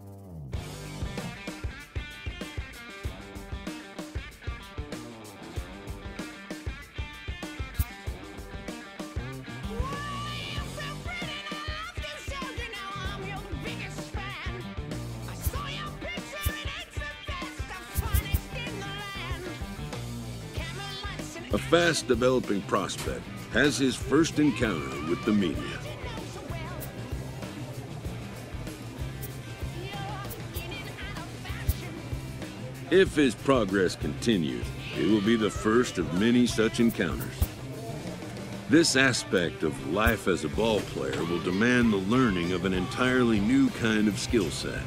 A fast developing prospect has his first encounter with the media. If his progress continues, it will be the first of many such encounters. This aspect of life as a ball player will demand the learning of an entirely new kind of skill set.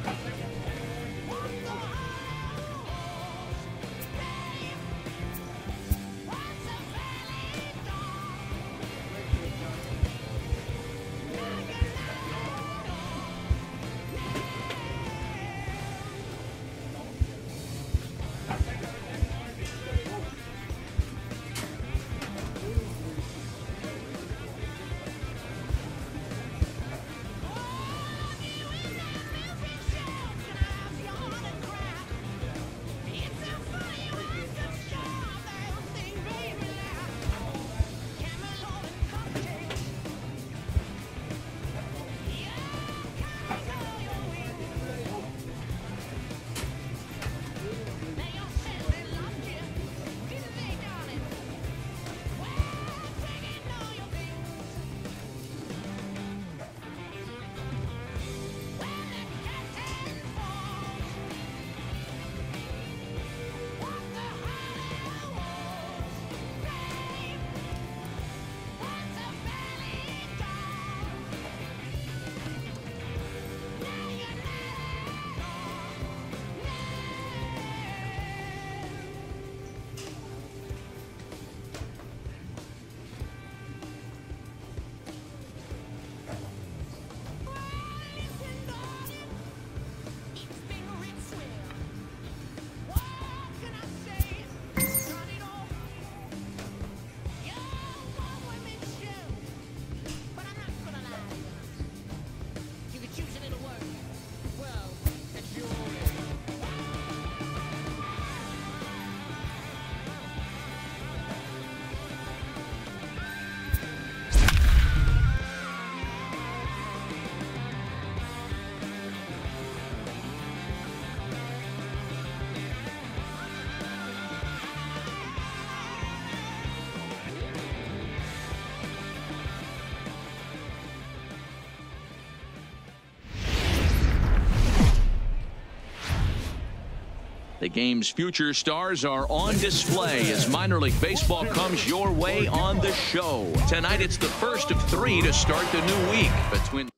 The game's future stars are on display as minor league baseball comes your way on the show. Tonight it's the first of 3 to start the new week between.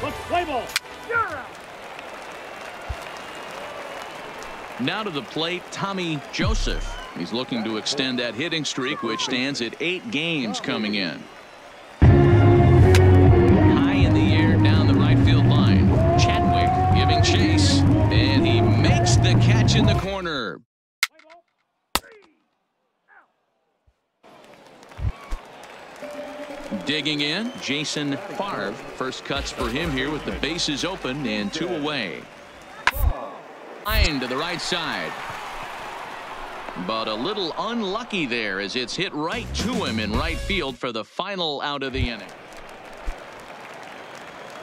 Let's play ball. Now to the plate, Tommy Joseph. He's looking to extend that hitting streak, which stands at 8 games coming in. pitch in the corner. Digging in, Jason Favre. First cuts for him here with the bases open and 2 away. Line to the right side. But a little unlucky there as it's hit right to him in right field for the final out of the inning.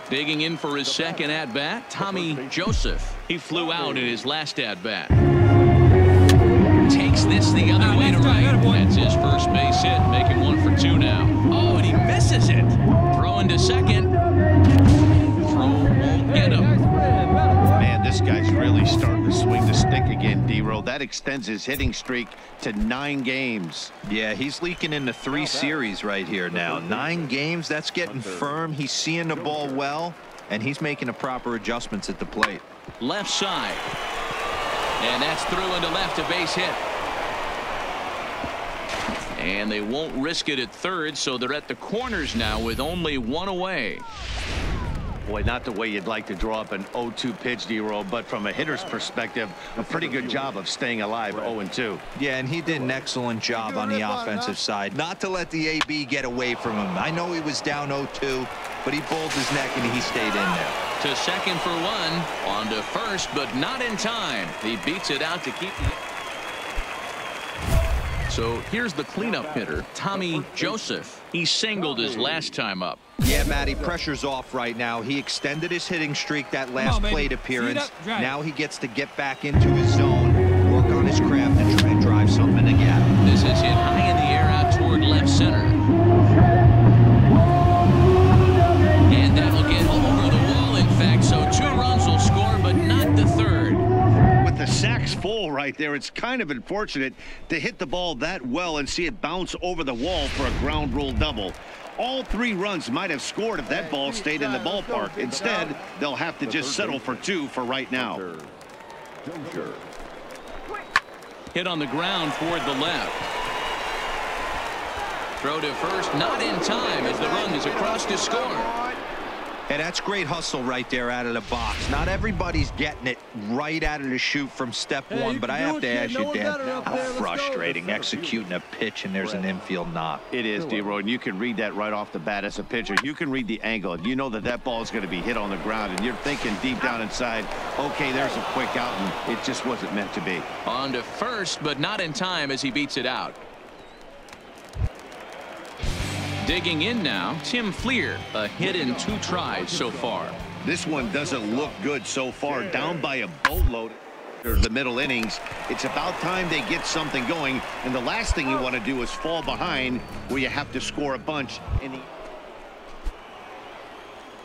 Digging in for his second at-bat, Tomijoseff. He flew out in his last at-bat. Takes this the other way to right. That's his first base hit, making 1 for 2 now. Oh, and he misses it. Throwing to second. Throw won't get him. Man, this guy's really starting to swing the stick again, D-Roll. That extends his hitting streak to 9 games. Yeah, he's leaking into 3 series right here now. 9 games, that's getting firm. He's seeing the ball well, and he's making the proper adjustments at the plate. Left side. And that's through into left, a base hit. And they won't risk it at third, so they're at the corners now with only 1 away. Boy, not the way you'd like to draw up an 0-2 pitch, D-Roll, but from a hitter's perspective, a pretty good job of staying alive 0-2. Yeah, and he did an excellent job on the offensive side. Not to let the AB get away from him. I know he was down 0-2, but he pulled his neck and he stayed in there. To second for 1. On to first, but not in time. He beats it out to keep the... So here's the cleanup hitter, Tomijoseff. He singled his last time up. Yeah, Matty, pressure's off right now. He extended his hitting streak that last plate appearance. Now he gets to get back into his zone, work on his craft, and try and drive something to gap. This is hit high in the air out toward left center. And that'll get over the wall, in fact, so 2 runs will score, but not the third. With the sacks full right there, it's kind of unfortunate to hit the ball that well and see it bounce over the wall for a ground rule double. All 3 runs might have scored if that ball stayed in the ballpark. Instead, they'll have to just settle for 2 for right now. Hit on the ground toward the left. Throw to first, not in time as the run is across to score. And that's great hustle right there out of the box. Not everybody's getting it right out of the chute from step 1, but I have to ask you, Dan, how frustrating executing a pitch and there's an infield knock. It is, D-Roy, and you can read that right off the bat as a pitcher. You can read the angle, and you know that that ball is going to be hit on the ground, and you're thinking deep down inside, okay, there's a quick out, and it just wasn't meant to be. On to first, but not in time as he beats it out. Digging in now, Tim Fleer, a hit in 2 tries so far. This one doesn't look good so far, down by a boatload. The middle innings, it's about time they get something going, and the last thing you want to do is fall behind where you have to score a bunch.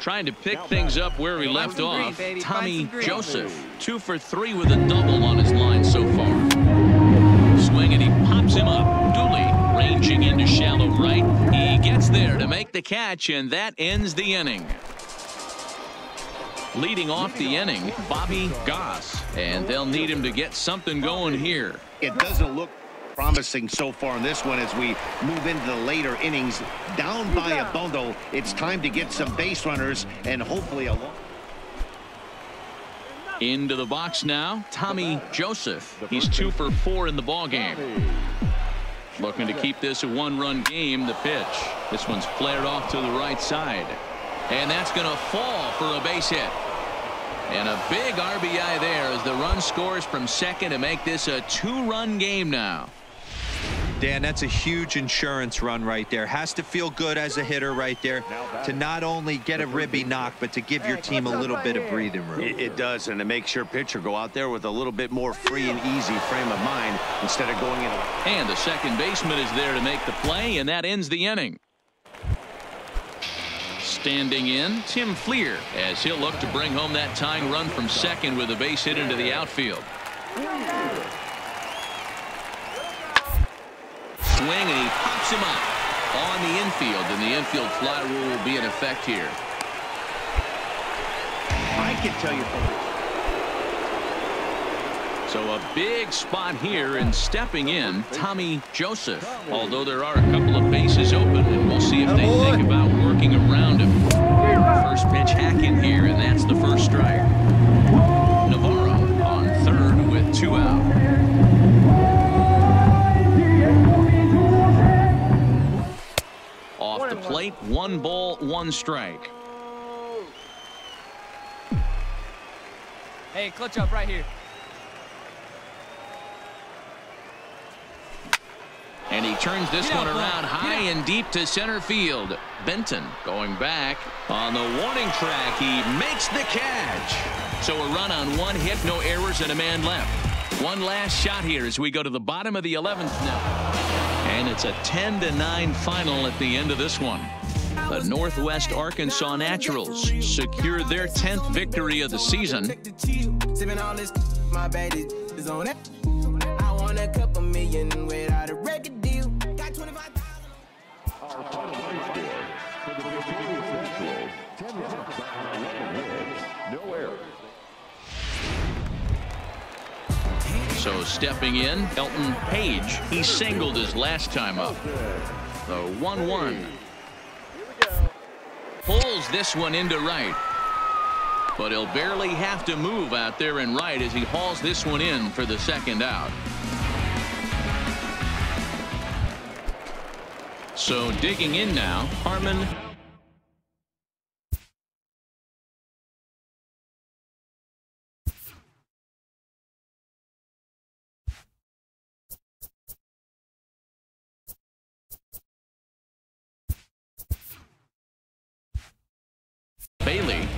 Trying to pick things up where we left off, Tomijoseff, 2 for 3 with a double on his line so far. Swing and he pops him up. Dooley ranging into shallow right. He gets there to make the catch, and that ends the inning. Leading off the inning, Bobby Goss, and they'll need him to get something going here. It doesn't look promising so far in this one as we move into the later innings. Down by a bundle, it's time to get some base runners and hopefully a long. Into the box now, Tomijoseff. He's 2 for 4 in the ball game. Looking to keep this a 1-run game. The pitch. This one's flared off to the right side. And that's going to fall for a base hit. And a big RBI there as the run scores from second to make this a 2-run game now. Dan, that's a huge insurance run right there. Has to feel good as a hitter right there to not only get a ribby knock, but to give your team a little bit of breathing room. It does, and it makes your pitcher go out there with a little bit more free and easy frame of mind instead of going in. And the second baseman is there to make the play, and that ends the inning. Standing in, Tim Fleer, as he'll look to bring home that tying run from second with a base hit into the outfield. Swing, and he pops him up on the infield, and the infield fly rule will be in effect here. I can tell you so a big spot here, and stepping in, Tomijoseff. Although there are a couple of bases open, and we'll see if they think about working around him. First pitch hack in here, and that's the first strike. Navarro on third with 2 outs. 1 strike. Hey, clutch up right here. And he turns this one around high and deep to center field. Benton going back on the warning track. He makes the catch. So a run on 1 hit, no errors, and a man left. One last shot here as we go to the bottom of the 11th now. And it's a 10-9 final at the end of this one. The Northwest Arkansas Naturals secure their 10th victory of the season. I want a couple million without a record deal. Got 25,000. So stepping in, Elton Page. He singled his last time up. The 1-1. Pulls this one into right. But he'll barely have to move out there in right as he hauls this one in for the second out. So digging in now, Harmon. Bailey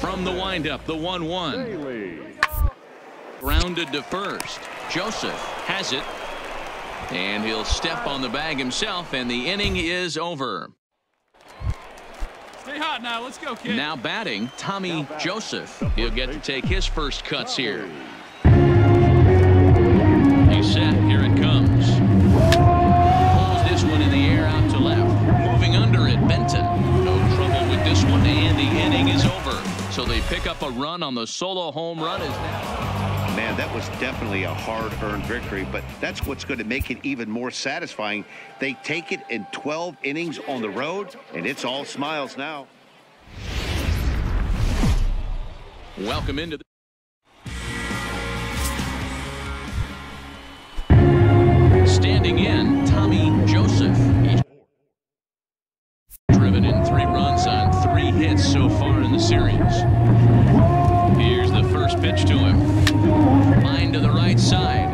from the windup, the 1-1. Grounded to first. Joseph has it. And he'll step on the bag himself, and the inning is over. Stay hot now. Let's go, kid. Now batting, Tommy Joseph. He'll get to take his first cuts here. He's set. Here it comes. Pulls this one in the air out to left. Moving under it, Benton. No trouble with this one, and the inning is over. So they pick up a run on the solo home run. Man, that was definitely a hard-earned victory, but that's what's going to make it even more satisfying. They take it in 12 innings on the road, and it's all smiles now. Welcome into the standing in, Tommy Joseph. He's driven in 3 runs on 3 hits so far in the series. Here's the first pitch to him. Line to the right side,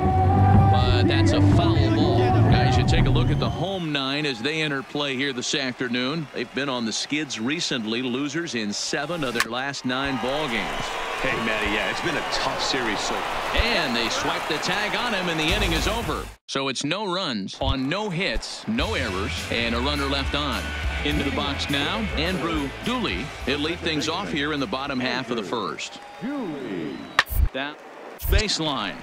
but that's a foul ball. Guys, you take a look at the home 9 as they enter play here this afternoon. They've been on the skids recently, losers in 7 of their last 9 ball games. Hey, Matty, yeah, it's been a tough series. So, and they swipe the tag on him, and the inning is over. So it's no runs on no hits, no errors, and a runner left on. Into the box now, Andrew Dooley. He'll lead things off here in the bottom half of the first. Down baseline.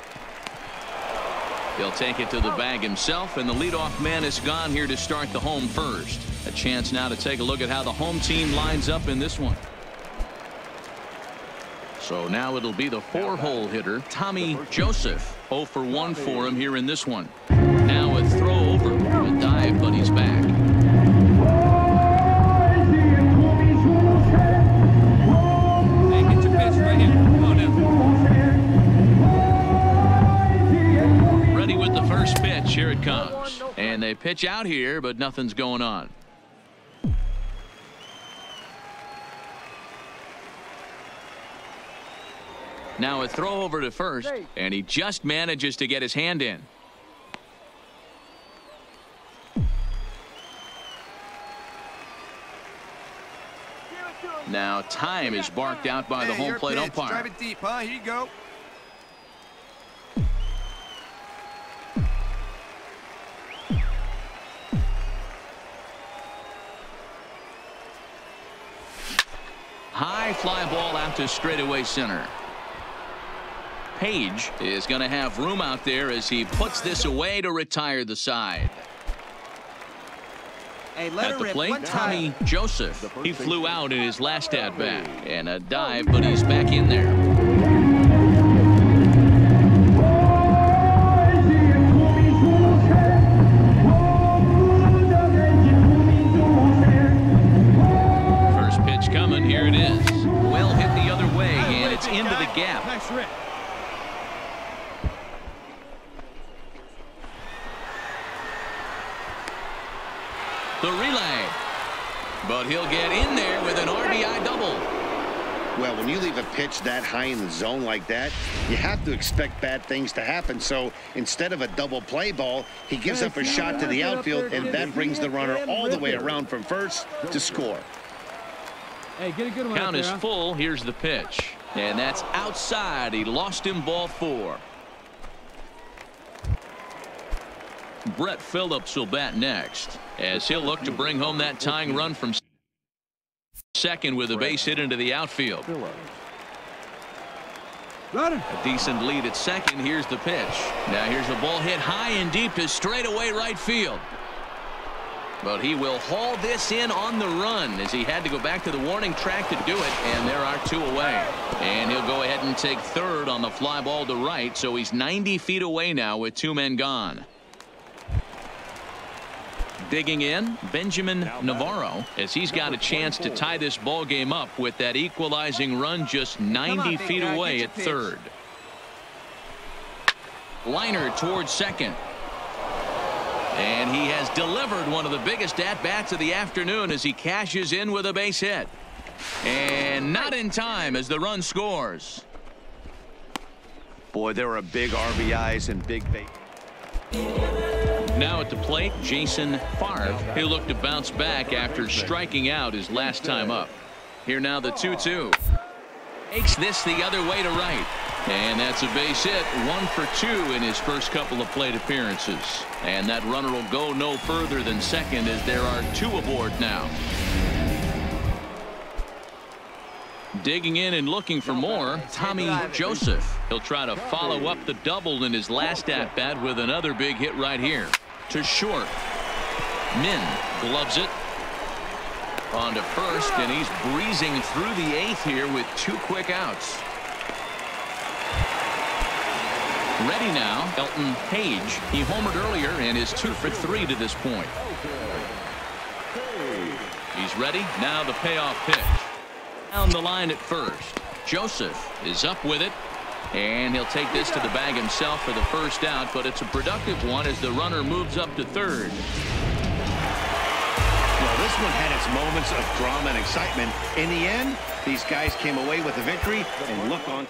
He'll take it to the bag himself, and the leadoff man is gone here to start the home first. A chance now to take a look at how the home team lines up in this one. So now it'll be the 4-hole hitter, Tommy Joseph. 0 for 1 for him here in this one. Now a throw over, a dive, but he's back. Hey, get your pitch right here. Come on now. Ready with the first pitch. Here it comes. And they pitch out here, but nothing's going on. Now a throw over to first, and he just manages to get his hand in. Now time is barked out by the home plate umpire. Drive it deep, huh? Here you go. High fly ball out to straightaway center. Page is going to have room out there as he puts this away to retire the side. Hey, at the plate, Tommy Joseph. He flew out in his last at-bat. And a dive, but he's back in there. First pitch coming. Here it is. Well hit the other way, and it's into the gap. Nice rip. The relay. But he'll get in there with an RBI double. Well, when you leave a pitch that high in the zone like that, you have to expect bad things to happen. So instead of a double play ball, he gives up a shot to the outfield, and that brings the runner all the way around from first to score. Hey, get a good one. Count is full. Here's the pitch. And that's outside. He lost him, ball 4. Brett Phillips will bat next, as he'll look to bring home that tying run from second with a base hit into the outfield. A decent lead at second. Here's the pitch. Now here's a ball hit high and deep to straightaway right field. But he will haul this in on the run, as he had to go back to the warning track to do it, and there are 2 away. And he'll go ahead and take third on the fly ball to right, so he's 90 feet away now with 2 men gone. Digging in, Benjamin Navarro, as he's got a chance to tie this ball game up with that equalizing run just 90 feet away at third. Liner towards second. And he has delivered one of the biggest at-bats of the afternoon as he cashes in with a base hit. And not in time as the run scores. Boy, there are big RBIs and big base. Now at the plate, Jason Favre. He'll look to bounce back after striking out his last time up. Here now the 2-2. Takes this the other way to right. And that's a base hit. 1 for 2 in his first couple of plate appearances. And that runner will go no further than second, as there are 2 aboard now. Digging in and looking for more, Tommy Joseph. He'll try to follow up the double in his last at-bat with another big hit right here. To short. Min gloves it. On to first, and he's breezing through the 8th here with 2 quick outs. Ready now, Elton Page. He homered earlier and is 2 for 3 to this point. He's ready. Now the payoff pitch. Down the line at first. Joseph is up with it, and he'll take this to the bag himself for the first out, but it's a productive one as the runner moves up to third. Well, this one had its moments of drama and excitement. In the end, these guys came away with a victory, and look on.